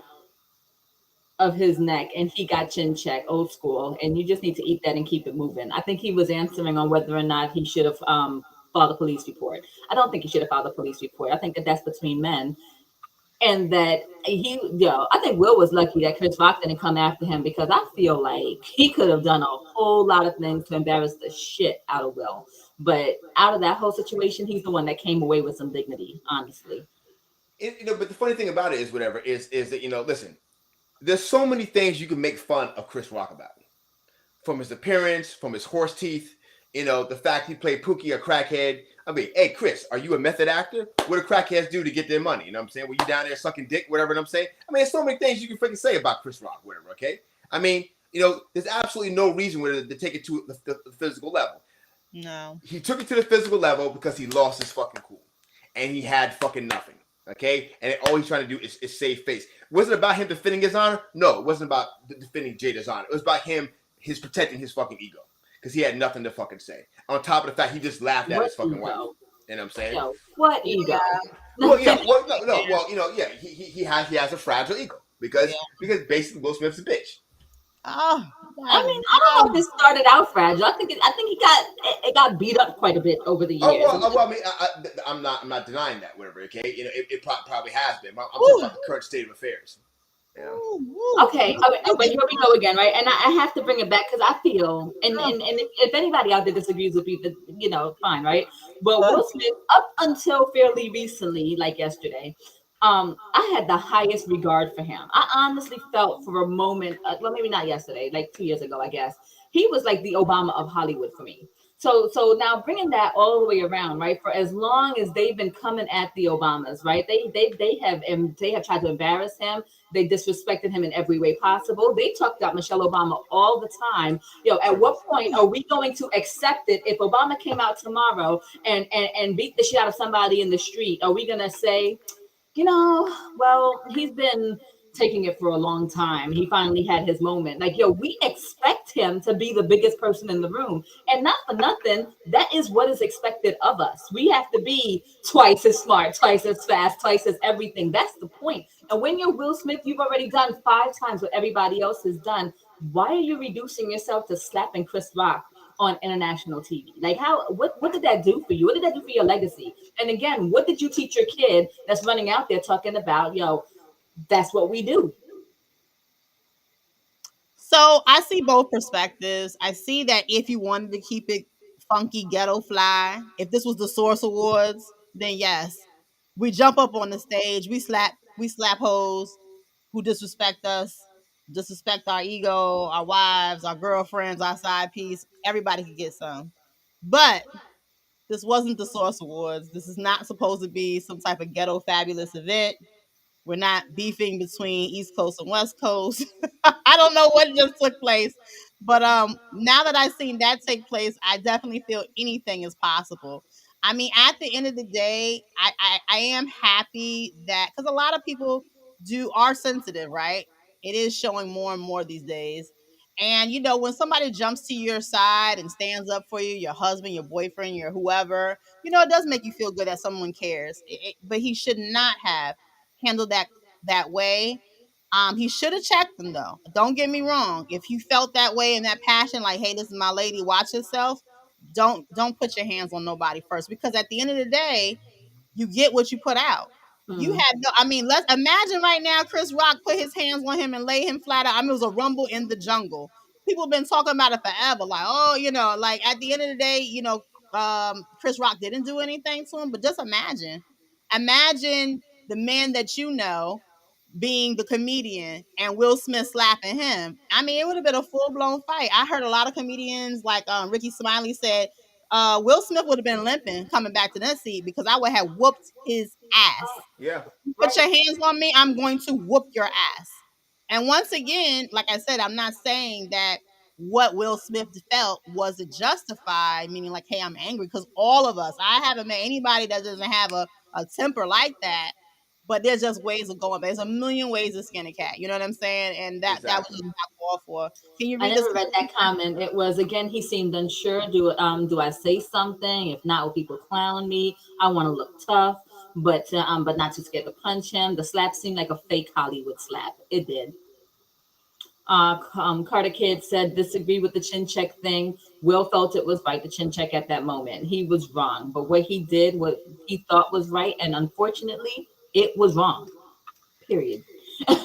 of his neck and he got chin check, old school, and you just need to eat that and keep it moving. I think he was answering on whether or not he should have filed a police report. I don't think he should have filed a police report. I think that that's between men. And that I think Will was lucky that Chris Rock didn't come after him because I feel like he could have done a whole lot of things to embarrass the shit out of Will. But out of that whole situation, he's the one that came away with some dignity, honestly. But the funny thing about it is, whatever is that listen, there's so many things you can make fun of Chris Rock about, from his appearance, from his horse teeth, the fact he played Pookie, a crackhead. I mean, hey, Chris, are you a method actor? What do crackheads do to get their money? You know what I'm saying? Were you down there sucking dick, whatever I'm saying? I mean, there's so many things you can freaking say about Chris Rock, whatever, okay? I mean, there's absolutely no reason to take it to the physical level. No. He took it to the physical level because he lost his fucking cool. And he had fucking nothing, okay? And all he's trying to do is save face. Was it about him defending his honor? No, it wasn't about defending Jada's honor. It was about his protecting his fucking ego. Because he had nothing to fucking say. On top of the fact he just laughed at his fucking wife. You know what I'm saying? Yo, what ego? Well, yeah, no, well, yeah, he has a fragile ego because basically Will Smith's a bitch. Oh, I mean, I don't know if it started out fragile. I think it got beat up quite a bit over the years. I mean, I'm not denying that, whatever. Okay, it probably has been. I'm talking about the current state of affairs. Yeah. Okay, but here we go again, right? And I have to bring it back because I feel, and if anybody out there disagrees with me, fine, right? But Will Smith, up until fairly recently, like yesterday, I had the highest regard for him. I honestly felt for a moment, well, maybe not yesterday, like 2 years ago, I guess, he was like the Obama of Hollywood for me. So now bringing that all the way around, right? For as long as they've been coming at the Obamas, right? They have tried to embarrass him. They disrespected him in every way possible. They talked about Michelle Obama all the time. At what point are we going to accept it if Obama came out tomorrow and beat the shit out of somebody in the street? Are we gonna say, well, he's been taking it for a long time. He finally had his moment. Like, we expect him to be the biggest person in the room. And not for nothing, that is what is expected of us. We have to be twice as smart, twice as fast, twice as everything. That's the point. And when you're Will Smith, you've already done 5 times what everybody else has done. Why are you reducing yourself to slapping Chris Rock on international TV? Like, what did that do for you? What did that do for your legacy? And again, what did you teach your kid that's running out there talking about, that's what we do? So I see both perspectives. I see that if you wanted to keep it funky, ghetto fly, if this was the Source Awards, then yes, we jump up on the stage, we slap hoes who disrespect us, disrespect our ego, our wives, our girlfriends, our side piece. Everybody could get some. But this wasn't the Source Awards. This is not supposed to be some type of ghetto fabulous event. We're not beefing between East Coast and West Coast. I don't know what just took place, but now that I've seen that take place, I definitely feel anything is possible. I mean, at the end of the day, I am happy that because a lot of people are sensitive, right? It is showing more and more these days. And when somebody jumps to your side and stands up for you, your husband, your boyfriend, your whoever, it does make you feel good that someone cares. But he should not have handled that way. He should have checked them though. Don't get me wrong. If you felt that way and that passion, like, hey, this is my lady, watch yourself. Don't put your hands on nobody first because at the end of the day, you get what you put out. You Mm. had no. I mean, let's imagine right now. Chris Rock put his hands on him and lay him flat out. I mean, it was a rumble in the jungle. People have been talking about it forever. Like, oh, like at the end of the day, Chris Rock didn't do anything to him. But just imagine the man that being the comedian and Will Smith slapping him. I mean, it would have been a full blown fight. I heard a lot of comedians like Ricky Smiley said Will Smith would have been limping coming back to that seat because I would have whooped his ass. Yeah. Put your hands on me, I'm going to whoop your ass. And once again, like I said, I'm not saying that what Will Smith felt wasn't justified, meaning like, hey, I'm angry because all of us, I haven't met anybody that doesn't have a temper like that. But there's just ways of going. There's a million ways to skin a cat. You know what I'm saying? And that was Exactly. just not called for. Can you I read this? never read that comment. It was, again, he seemed unsure. Do I say something? If not, will people clown me? I want to look tough, but not too scared to punch him. The slap seemed like a fake Hollywood slap. It did. Carter Kid said disagree with the chin check thing. Will felt it was right, the chin check at that moment. He was wrong, but what he did, what he thought was right, and unfortunately, it was wrong. Period.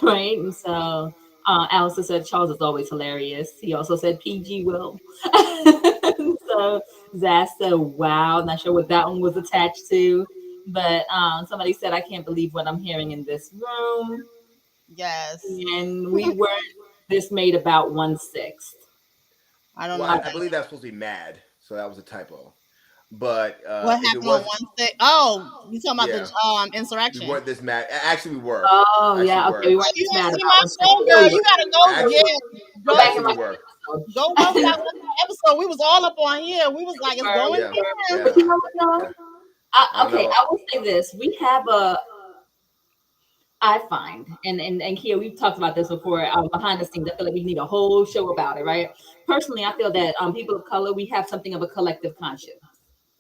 Right? And so Allison said Charles is always hilarious. He also said PG Will. So Zaz said, wow. Not sure what that one was attached to. But somebody said, I can't believe what I'm hearing in this room. Yes. And we were this made about 1/6. I don't Well, know. I believe that's supposed to be mad, so that was a typo. But What if it happened on was, Wednesday? Oh, you talking about yeah, the we insurrection? weren't this mad. Actually, we were. Oh, Actually, yeah. we Okay. We were. Oh, weren't you this ain't mad see about my 1/6. show, There girl. we You were. gotta go. Actually, Yeah, Go go back and actually, we watch were. the episode. go watch that Yeah, one episode. We was all up on here. We was like, it's going yeah, down. But yeah, you know what, yeah. though? I Okay, know. I will say this. I find, and Kia, we've talked about this before behind the scenes. I feel like we need a whole show about it, right? Personally, I feel that people of color, we have something of a collective conscience,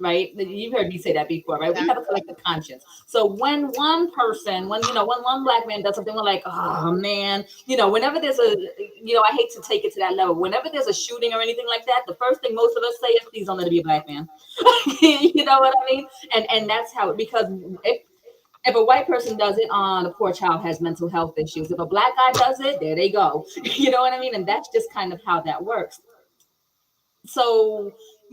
right? You've heard me say that before, right? We Yeah. have a collective conscience. So when one person, when one black man does something, we're like, oh man, whenever there's I hate to take it to that level. Whenever there's a shooting or anything like that, the first thing most of us say is, please don't let it be a black man. You know what I mean? And that's how, because if a white person does it, the poor child has mental health issues. If a black guy does it, there they go. You know what I mean? And that's just kind of how that works. So,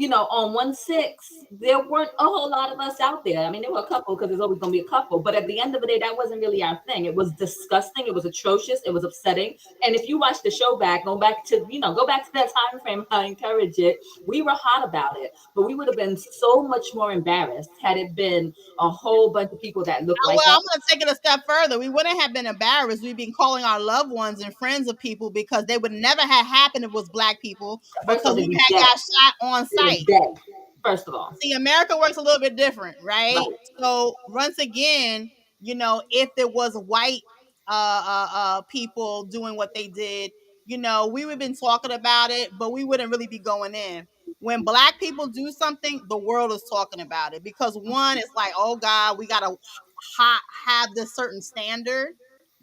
on 1/6, there weren't a whole lot of us out there. I mean, there were a couple because there's always going to be a couple, but at the end of the day, that wasn't really our thing. It was disgusting. It was atrocious. It was upsetting. And if you watch the show back, go back to that time frame. I encourage it. We were hot about it, but we would have been so much more embarrassed had it been a whole bunch of people that looked Oh, like well, us. I'm going to take it a step further. We wouldn't have been embarrassed. We'd been calling our loved ones and friends of people because they would never have happened if it was black people First of because all, we they'd be had dead. got shot on They were site. dead. First of all, See, America works a little bit different, right? right. So once again, if there was white people doing what they did, we would have been talking about it, but we wouldn't really be going in. When black people do something, the world is talking about it because one, it's like, oh God, we gotta have this certain standard.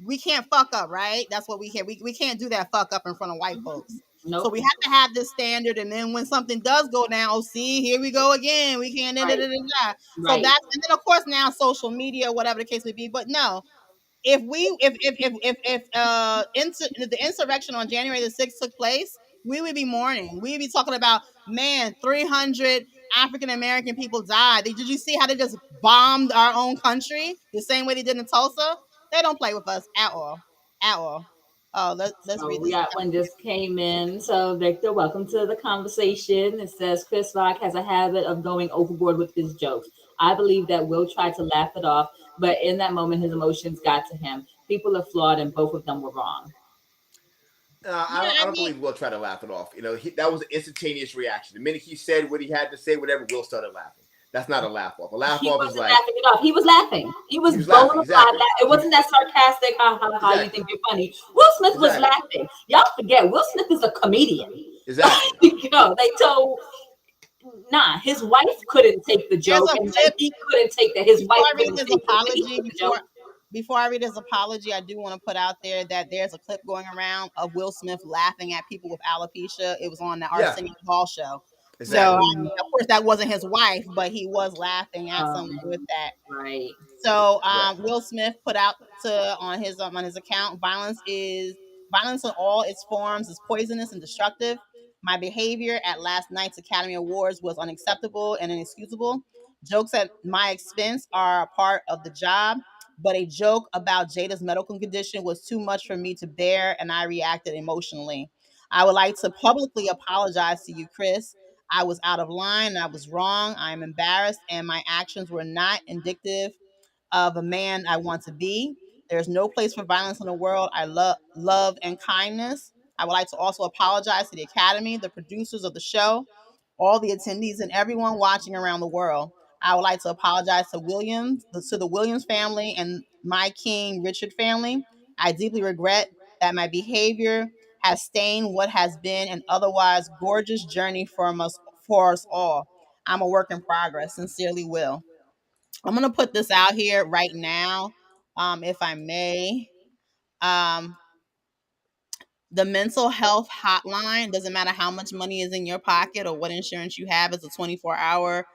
We can't fuck up, right? That's what we can't. We can't do that fuck up in front of white folks. So Nope. we have to have this standard, and then when something does go down, oh, see, here we go again. We can't. Da, da, Right. da, da, da. So Right. that's, and then of course now social media, whatever the case may be. But no, if the insurrection on January the 6th took place, we would be mourning. We'd be talking about, man, 300 African American people died. Did you see how they just bombed our own country the same way they did in Tulsa? They don't play with us at all, at all. Oh, let's So read we this. got one just came in. So Victor, welcome to the conversation. It says Chris Rock has a habit of going overboard with his jokes. I believe that Will tried to laugh it off, but in that moment, his emotions got to him. People are flawed, and both of them were wrong. I Yeah, don't. I I don't mean, believe Will tried to laugh it off. That was an instantaneous reaction. The minute he said what he had to say, whatever, Will started laughing. That's not a laugh off. A laugh He off is wasn't like laughing it off. He was laughing. He he was was bona laughing. fide. Exactly. It wasn't that sarcastic, ha ha ha, you Exactly. think you're funny. Will Smith was Exactly. laughing. Y'all forget, Will Smith is a comedian. Exactly. They told, nah, his wife couldn't take the there's joke, a and then clip he couldn't take that his before wife I read couldn't his take it, but he apology. took the joke. Before I read his apology, I do want to put out there that there's a clip going around of Will Smith laughing at people with alopecia. It was on the Yeah. Arsenio Hall show. So I Exactly. mean, of course, that wasn't his wife, but he was laughing at someone Um, with that. right. So Right. Will Smith put out on his account, violence in all its forms is poisonous and destructive. My behavior at last night's Academy Awards was unacceptable and inexcusable. Jokes at my expense are a part of the job, but a joke about Jada's medical condition was too much for me to bear, and I reacted emotionally. I would like to publicly apologize to you, Chris. I was out of line. I was wrong. I am embarrassed, and my actions were not indicative of a man I want to be. There's no place for violence in the world. I love and kindness. I would like to also apologize to the Academy, the producers of the show, all the attendees, and everyone watching around the world. I would like to apologize to the Williams family and my King Richard family. I deeply regret that my behavior has stained what has been an otherwise gorgeous journey for us all. I'm a work in progress. Sincerely, Will. I'm gonna put this out here right now, if I may. Um, the mental health hotline doesn't matter how much money is in your pocket or what insurance you have. It's a 24-hour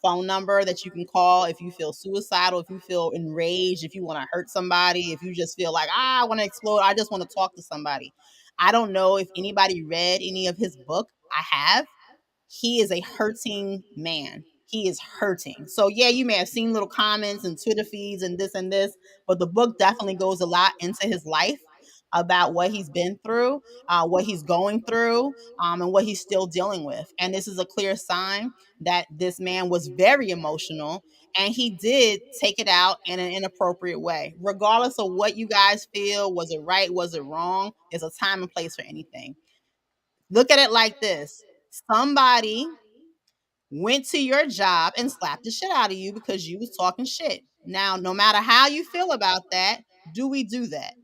phone number that you can call if you feel suicidal, if you feel enraged, if you want to hurt somebody, if you just feel like I want to explode, I just want to talk to somebody. I don't know if anybody read any of his book. I have. He is a hurting man. He is hurting. So yeah, you may have seen little comments and Twitter feeds and this, but the book definitely goes a lot into his life about what he's been through, what he's going through, and what he's still dealing with. And this is a clear sign that this man was very emotional and he did take it out in an inappropriate way. Regardless of what you guys feel, was it right, was it wrong? There's a time and place for anything. Look at it like this. Somebody went to your job and slapped the shit out of you because you was talking shit. Now, no matter how you feel about that, do we do that?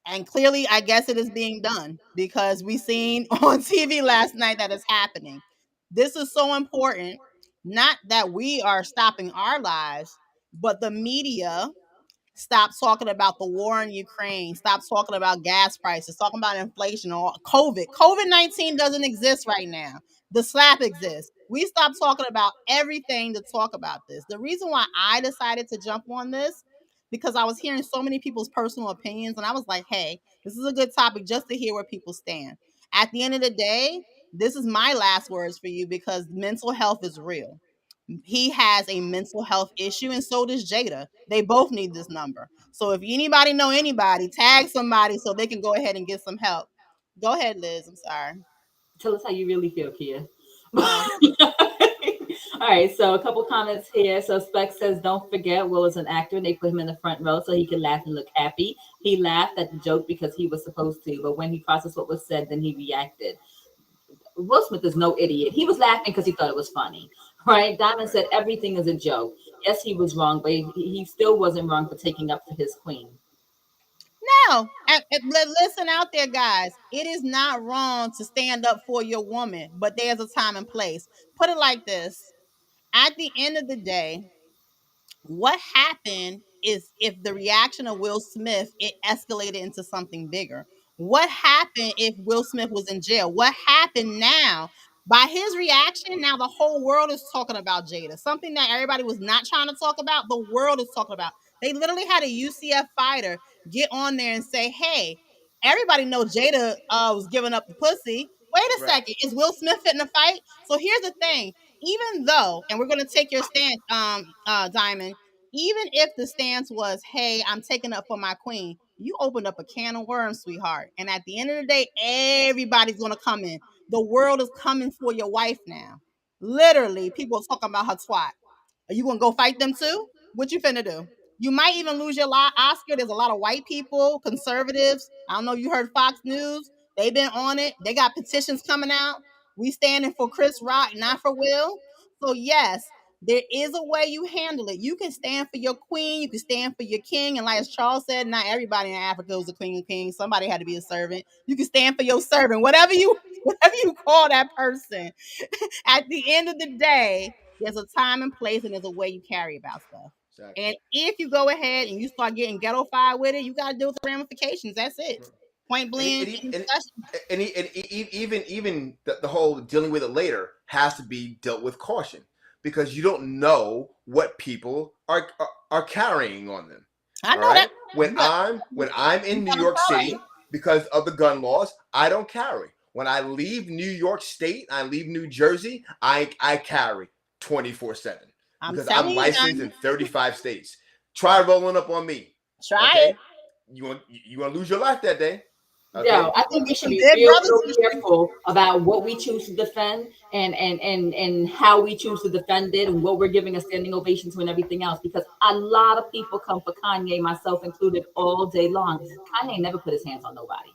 And clearly, I guess it is being done because we seen on TV last night that it's happening. This is so important. Not that we are stopping our lives, but the media. Stop talking about the war in Ukraine. Stop talking about gas prices. Talking about inflation or COVID. COVID-19 doesn't exist right now. The slap exists. We stop talking about everything to talk about this. The reason why I decided to jump on this because I was hearing so many people's personal opinions, and I was like, hey, this is a good topic just to hear where people stand. At the end of the day, this is my last words for you because mental health is real. He has a mental health issue, and so does Jada. They both need this number. So if anybody know anybody, tag somebody so they can go ahead and get some help. Go ahead, Liz. I'm sorry. Tell us how you really feel, Kia. Oh, All right, so a couple comments here. So Speck says, "Don't forget, Will is an actor, and they put him in the front row so he could laugh and look happy. He laughed at the joke because he was supposed to, but when he processed what was said, then he reacted." Will Smith is no idiot. He was laughing because he thought it was funny, right? Diamond Right. said everything is a joke. Yes, he was wrong, but he still wasn't wrong for taking up for his queen. no. Listen out there, guys. It is not wrong to stand up for your woman, but there's a time and place. Put it like this. At the end of the day, what happened is if the reaction of Will Smith, it escalated into something bigger. What happened if Will Smith was in jail? What happened now? By his reaction, now the whole world is talking about Jada. Something that everybody was not trying to talk about, the world is talking about. They literally had a UCF fighter get on there and say, hey, everybody know Jada was giving up the pussy. Wait a Right. second. Is Will Smith fitting to fight? So here's the thing, even though, and we're gonna take your stance, Diamond, even if the stance was, hey, I'm taking up for my queen, you opened up a can of worms, sweetheart. And at the end of the day, everybody's gonna come in. The world is coming for your wife now. Literally, people are talking about her twat. Are you gonna go fight them too? What you finna do? You might even lose your Oscar. There's a lot of white people, conservatives. I don't know if you heard Fox News. They've been on it. They got petitions coming out. We standing for Chris Rock, not for Will. So yes, there is a way you handle it. You can stand for your queen. You can stand for your king. And like as Charles said, not everybody in Africa was a queen and king. Somebody had to be a servant. You can stand for your servant, whatever you call that person. At the end of the day, there's a time and place, and there's a way you carry about stuff. Exactly. And if you go ahead and you start getting ghetto-fied with it, you got to deal with the ramifications. That's it. Point and, blank and, in and, discussion. even the whole dealing with it later has to be dealt with caution because you don't know what people are carrying on them. I All know that. right. When You got I'm you in New got to York tell her. City because of the gun laws, I don't carry. When I leave New York State, I leave New Jersey, I carry 24/7 I'm because telling I'm you, licensed in Diamond, 35 states. Try rolling up on me. try it. Okay. You want to lose your life that day. No, Okay. I think we should Some be big real, brothers real and shit. careful about what we choose to defend and how we choose to defend it and what we're giving a standing ovation to and everything else. Because a lot of people come for Kanye, myself included, all day long. Kanye never put his hands on nobody.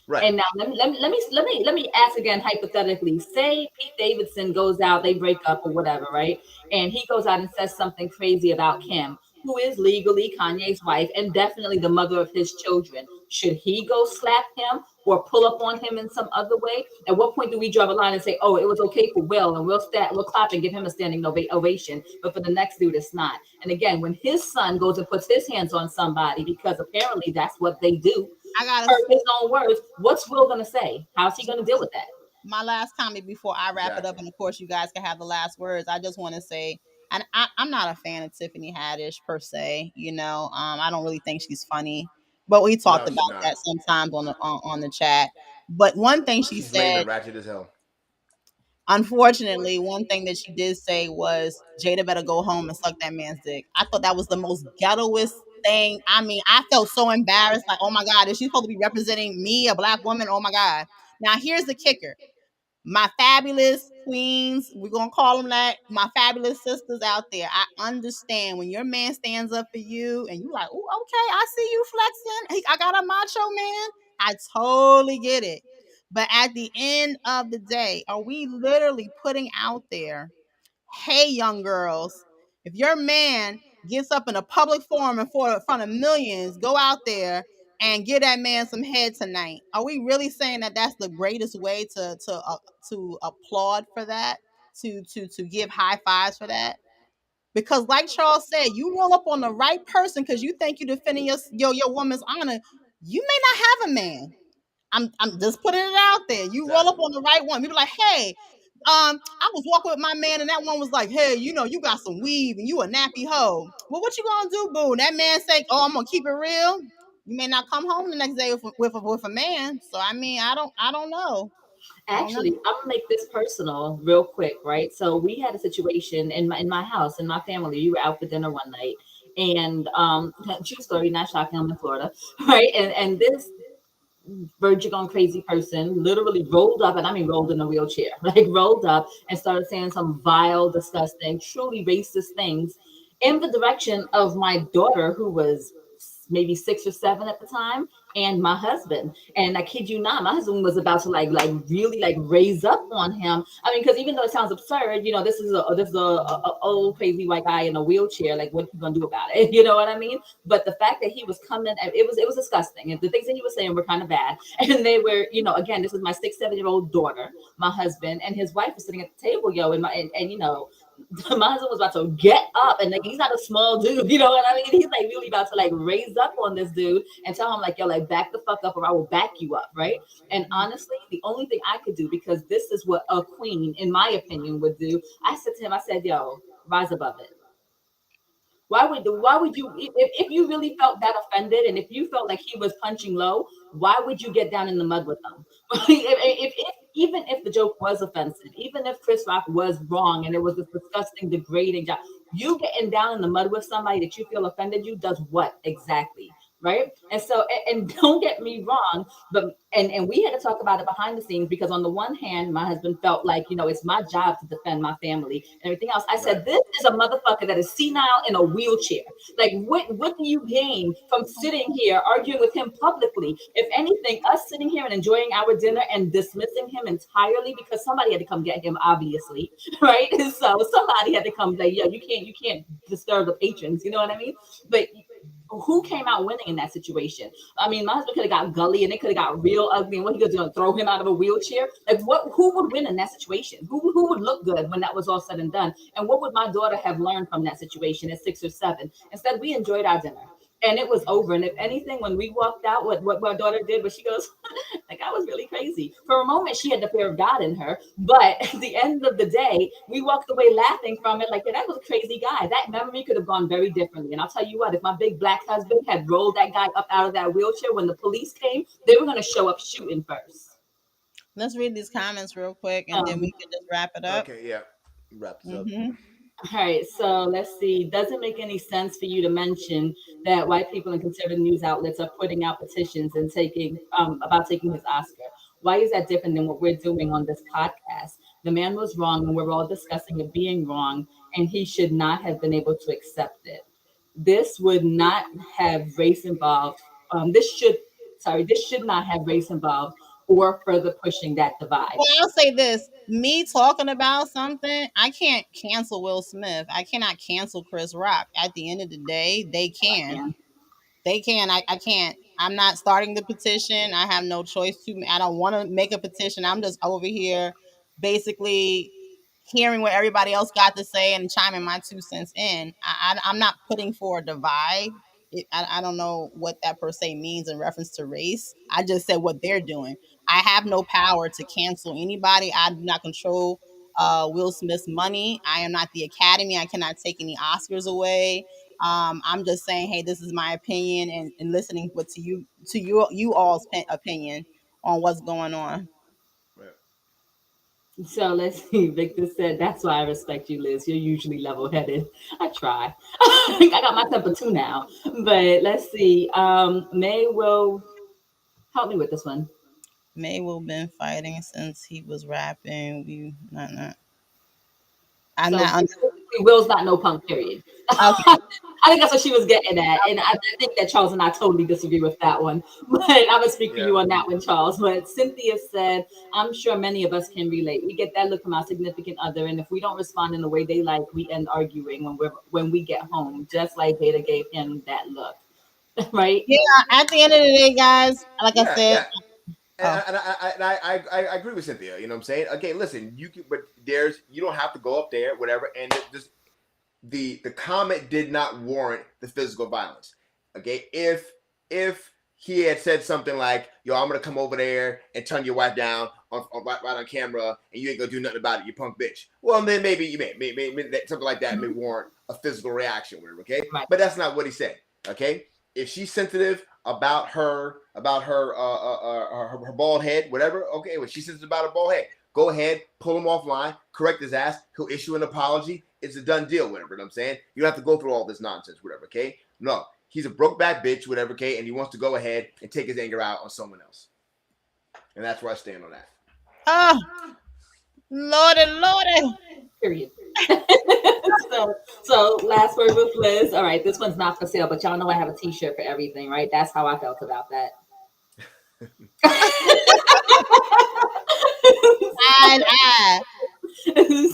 Right. And now let me ask again hypothetically. Say Pete Davidson goes out, they break up or whatever, right? And he goes out and says something crazy about Kim, who is legally Kanye's wife and definitely the mother of his children. Should he go slap him or pull up on him in some other way? At what point do we draw a line and say, "Oh, it was okay for Will, and we'll clap and give him a standing ovation, but for the next dude, it's not." And again, when his son goes and puts his hands on somebody, because apparently that's what they do, I gotta per his own words, what's Will going to say? How's he going to deal with that? my last comment before I wrap it up, Exactly. and of course you guys can have the last words. I just want to say, and I'm not a fan of Tiffany Haddish per se. I don't really think she's funny, but we talked No, she's about not. that sometimes on the chat. But one thing she She's lame said, and ratchet as hell. unfortunately, one thing that she did say was Jada better go home and suck that man's dick. I thought that was the most ghettoest thing. I mean, I felt so embarrassed. Like, oh my God, is she supposed to be representing me, a black woman? Oh my God. Now here's the kicker, my fabulous queens, we're gonna call them that, my fabulous sisters out there. I understand when your man stands up for you and you like, oh, okay, I see you flexing. I got a macho man. I totally get it. But at the end of the day, are we literally putting out there, hey, young girls, if your man gets up in a public forum and for in front of millions, go out there and give that man some head tonight. Are we really saying that that's the greatest way to applaud for that, to give high fives for that? Because like Charles said, you roll up on the right person because you think you're defending your woman's honor. You may not have a man. I'm just putting it out there. You roll up Exactly. on the right one. People like, hey, I was walking with my man, and that one was like, hey, you got some weave and you a nappy hoe. Well, what you gonna do, boo? That man say, oh, I'm gonna keep it real. You may not come home the next day with a man. So I mean, I don't know. Oh no. Actually, I'm gonna make this personal real quick, right? So we had a situation in my house, in my family. We were out for dinner one night, and true story, not shocking, I'm in Florida, right? And this verging on crazy person literally rolled up, and I mean rolled in a wheelchair, like rolled up and started saying some vile, disgusting, truly racist things in the direction of my daughter, who was maybe 6 or 7 at the time, and my husband. And I kid you not, my husband was about to like really like raise up on him. I mean, because even though it sounds absurd, this is a old crazy white guy in a wheelchair. Like, what are you gonna do about it? You know what I mean? But the fact that he was coming, it was disgusting. And the things that he was saying were kind of bad. And they were, again, this is my 6, 7-year-old daughter, my husband, and his wife was sitting at the table, yo, and my husband was about to get up, and like he's not a small dude, you know what I mean? He's like really about to like raise up on this dude and tell him like, yo, like back the fuck up or I will back you up, right? And honestly, the only thing I could do, because this is what a queen, in my opinion, would do, I said to him, I said, yo, rise above it. Why would you, if you really felt that offended, and if you felt like he was punching low, why would you get down in the mud with them? Even if the joke was offensive, even if Chris Rock was wrong and it was a disgusting, degrading job, you getting down in the mud with somebody that you feel offended you does what exactly? Right. And so, and don't get me wrong, but and we had to talk about it behind the scenes, because on the one hand, my husband felt like, it's my job to defend my family and everything else. I Right. said, this is a motherfucker that is senile in a wheelchair. Like, what do you gain from sitting here arguing with him publicly? If anything, us sitting here and enjoying our dinner and dismissing him entirely, because somebody had to come get him, obviously, right? So somebody had to come like, yeah, you can't disturb the patrons, you know what I mean? But who came out winning in that situation? I mean, my husband could have got gully and it could have got real ugly. And what he was going to throw him out of a wheelchair? Like, what? Who would win in that situation? Who would look good when that was all said and done? And what would my daughter have learned from that situation at 6 or 7? Instead, we enjoyed our dinner. And it was over. And if anything, when we walked out, what my daughter did was she goes, like, I was really crazy. For a moment, she had the fear of God in her. But at the end of the day, we walked away laughing from it like, yeah, that was a crazy guy. That memory could have gone very differently. And I'll tell you what, if my big black husband had rolled that guy up out of that wheelchair when the police came, they were going to show up shooting first. Let's read these comments real quick and then we Um, can just wrap it up. Okay, yeah. Wrap this up. All right, so let's see. Does it make any sense for you to mention that white people and conservative news outlets are putting out petitions and taking about taking his Oscar? Why is that different than what we're doing on this podcast? The man was wrong, and we're all discussing it being wrong, and he should not have been able to accept it. This would not have race involved. This should not have race involved or further pushing that divide. Well, I'll say this: me talking about something, I can't cancel Will Smith. I cannot cancel Chris Rock. At the end of the day, they I can. can. They can. I can't. I'm not starting the petition. I have no choice to. I don't want to make a petition. I'm just over here basically hearing what everybody else got to say and chiming my 2 cents in. I'm not putting for a divide. I don't know what that per se means in reference to race. I just said what they're doing. I have no power to cancel anybody. I do not control Will Smith's money. I am not the Academy. I cannot take any Oscars away. I'm just saying, hey, this is my opinion, and listening what to you all's opinion on what's going on. Right. So let's see. Victor said, "That's why I respect you, Liz. You're usually level-headed. I try. I got my temper too now. But let's see. May will help me with this one. May will been fighting since he was rapping. We not. I'm So not under. basically, Will's not no punk. Period. Okay. I think that's what she was getting at, and I think that Charles and I totally disagree with that one. But I'm gonna speak for Yeah. you on that one, Charles. But Cynthia said, "I'm sure many of us can relate. We get that look from our significant other, and if we don't respond in the way they like, we end arguing when we get home, just like Beta gave him that look, right?" Yeah. At the end of the day, guys, like I Yeah, said. yeah. And, Oh, I agree with Cynthia. You know what I'm saying? Okay, listen, you can, but you don't have to go up there, whatever. And just the comment did not warrant the physical violence. Okay, if he had said something like, "Yo, I'm gonna come over there and turn your wife down right on camera, and you ain't gonna do nothing about it, you punk bitch," well, then maybe something like that may warrant a physical reaction, whatever. Okay, Right. but that's not what he said. Okay, If she's sensitive about her bald head, whatever, okay, when she's sensitive about her bald head, go ahead, pull him offline, correct his ass. He'll issue an apology. It's a done deal, whatever. You know what I'm saying? You don't have to go through all this nonsense, whatever. Okay? No, he's a broke back bitch, whatever. Okay, and he wants to go ahead and take his anger out on someone else, and that's where I stand on that. Oh, Lordy, Lordy. Period. So last word with Liz. All right, this one's not for sale, but y'all know I have a T-shirt for everything, right? That's how I felt about that. Side eye.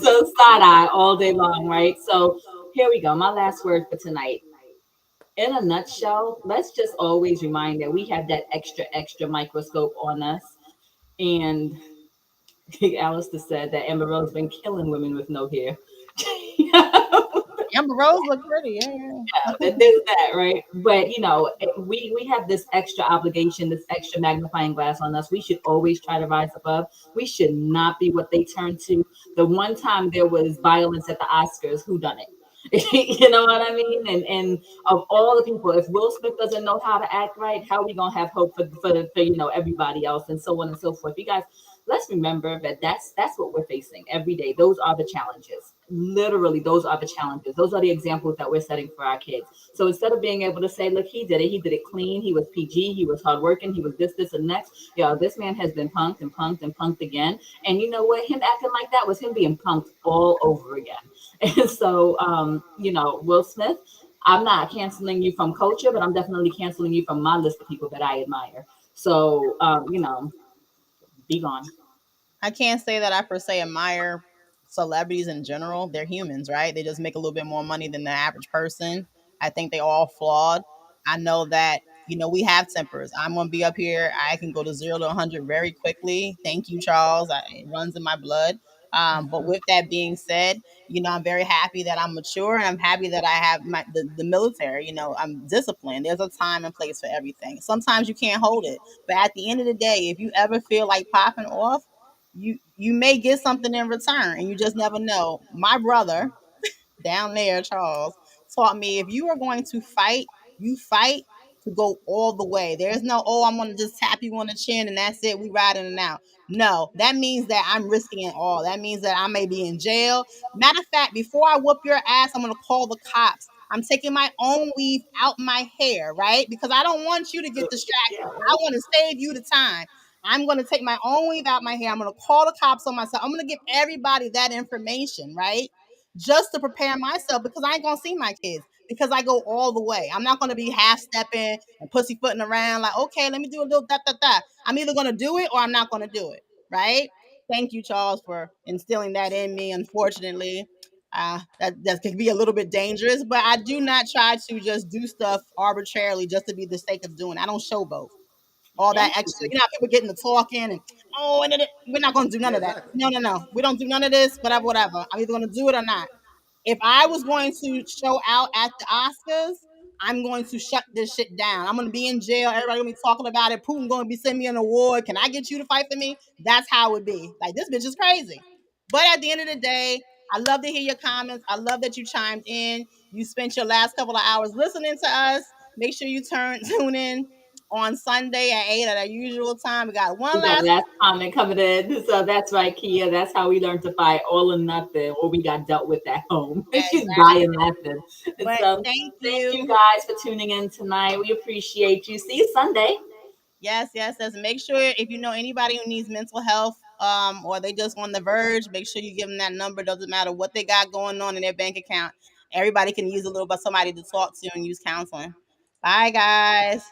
So side eye all day long, right? So here we go. My last word for tonight. In a nutshell, let's just always remind that we have that extra microscope on us. And Alistair said that Amber Rose been killing women with no hair. Amber Rose look pretty. Yeah, yeah. There's that, right? But we have this extra obligation, this extra magnifying glass on us. We should always try to rise above. We should not be what they turn to. The one time there was violence at the Oscars, who done it? You know what I mean? And of all the people, if Will Smith doesn't know how to act right, how are we gonna have hope for everybody else and so on and so forth? You guys, let's remember that that's what we're facing every day. Those are the challenges. Literally, those are the challenges. Those are the examples that we're setting for our kids. So instead of being able to say, look, he did it. He did it clean. He was PG. He was hardworking. He was this, and next. This man has been punked and punked and punked again. And you know what? Him acting like that was him being punked all over again. And so, Will Smith, I'm not canceling you from culture, but I'm definitely canceling you from my list of people that I admire. So, be gone. I can't say that I per se admire celebrities in general. They're humans, right? They just make a little bit more money than the average person. I think they all flawed. I know that, we have tempers. I'm going to be up here. I can go to 0 to 100 very quickly. Thank you, Charles. It runs in my blood. But with that being said, I'm very happy that I'm mature, and I'm happy that I have the military. I'm disciplined. There's a time and place for everything. Sometimes you can't hold it. But at the end of the day, if you ever feel like popping off, you may get something in return, and you just never know. My brother down there, Charles, taught me if you are going to fight, you fight to go all the way. There's no, oh, I'm gonna just tap you on the chin and that's it. We riding it out. No, that means that I'm risking it all. That means that I may be in jail. Matter of fact, before I whoop your ass, I'm gonna call the cops. I'm taking my own weave out my hair, right? Because I don't want you to get Yeah, distracted. I right. want to save you the time. I'm going to take my own weave out my hair. I'm going to call the cops on myself. I'm going to give everybody that information, right? Just to prepare myself, because I ain't gonna see my kids, because I go all the way. I'm not gonna be half stepping and pussyfooting around like, okay, let me do a little da da da. I'm either gonna do it or I'm not gonna do it. Right? Thank you, Charles, for instilling that in me. Unfortunately, that can be a little bit dangerous, but I do not try to just do stuff arbitrarily just to be the sake of doing it. I don't showboat all that Thank extra. you. People getting to talking and we're not gonna do none Yeah, of that. exactly. No, no, no. We don't do none of this. Whatever. I'm either gonna do it or not. If I was going to show out at the Oscars, I'm going to shut this shit down. I'm going to be in jail. Everybody going to be talking about it. Putin going to be sending me an award. Can I get you to fight for me? That's how it would be. Like, this bitch is crazy. But at the end of the day, I love to hear your comments. I love that you chimed in. You spent your last couple of hours listening to us. Make sure you tune in on Sunday at 8 at our usual time. We got one We got last. last comment coming in. So that's right, Kia. That's how we learn to fight all or nothing, or we got dealt with at home. She's Exactly. dying laughing. And But so thank thank you you. guys for tuning in tonight. We appreciate you. See you Sunday. Yes, yes, yes. Make sure if you know anybody who needs mental health, or they just on the verge, make sure you give them that number. Doesn't matter what they got going on in their bank account. Everybody can use a little bit somebody to talk to and use counseling. Bye, guys.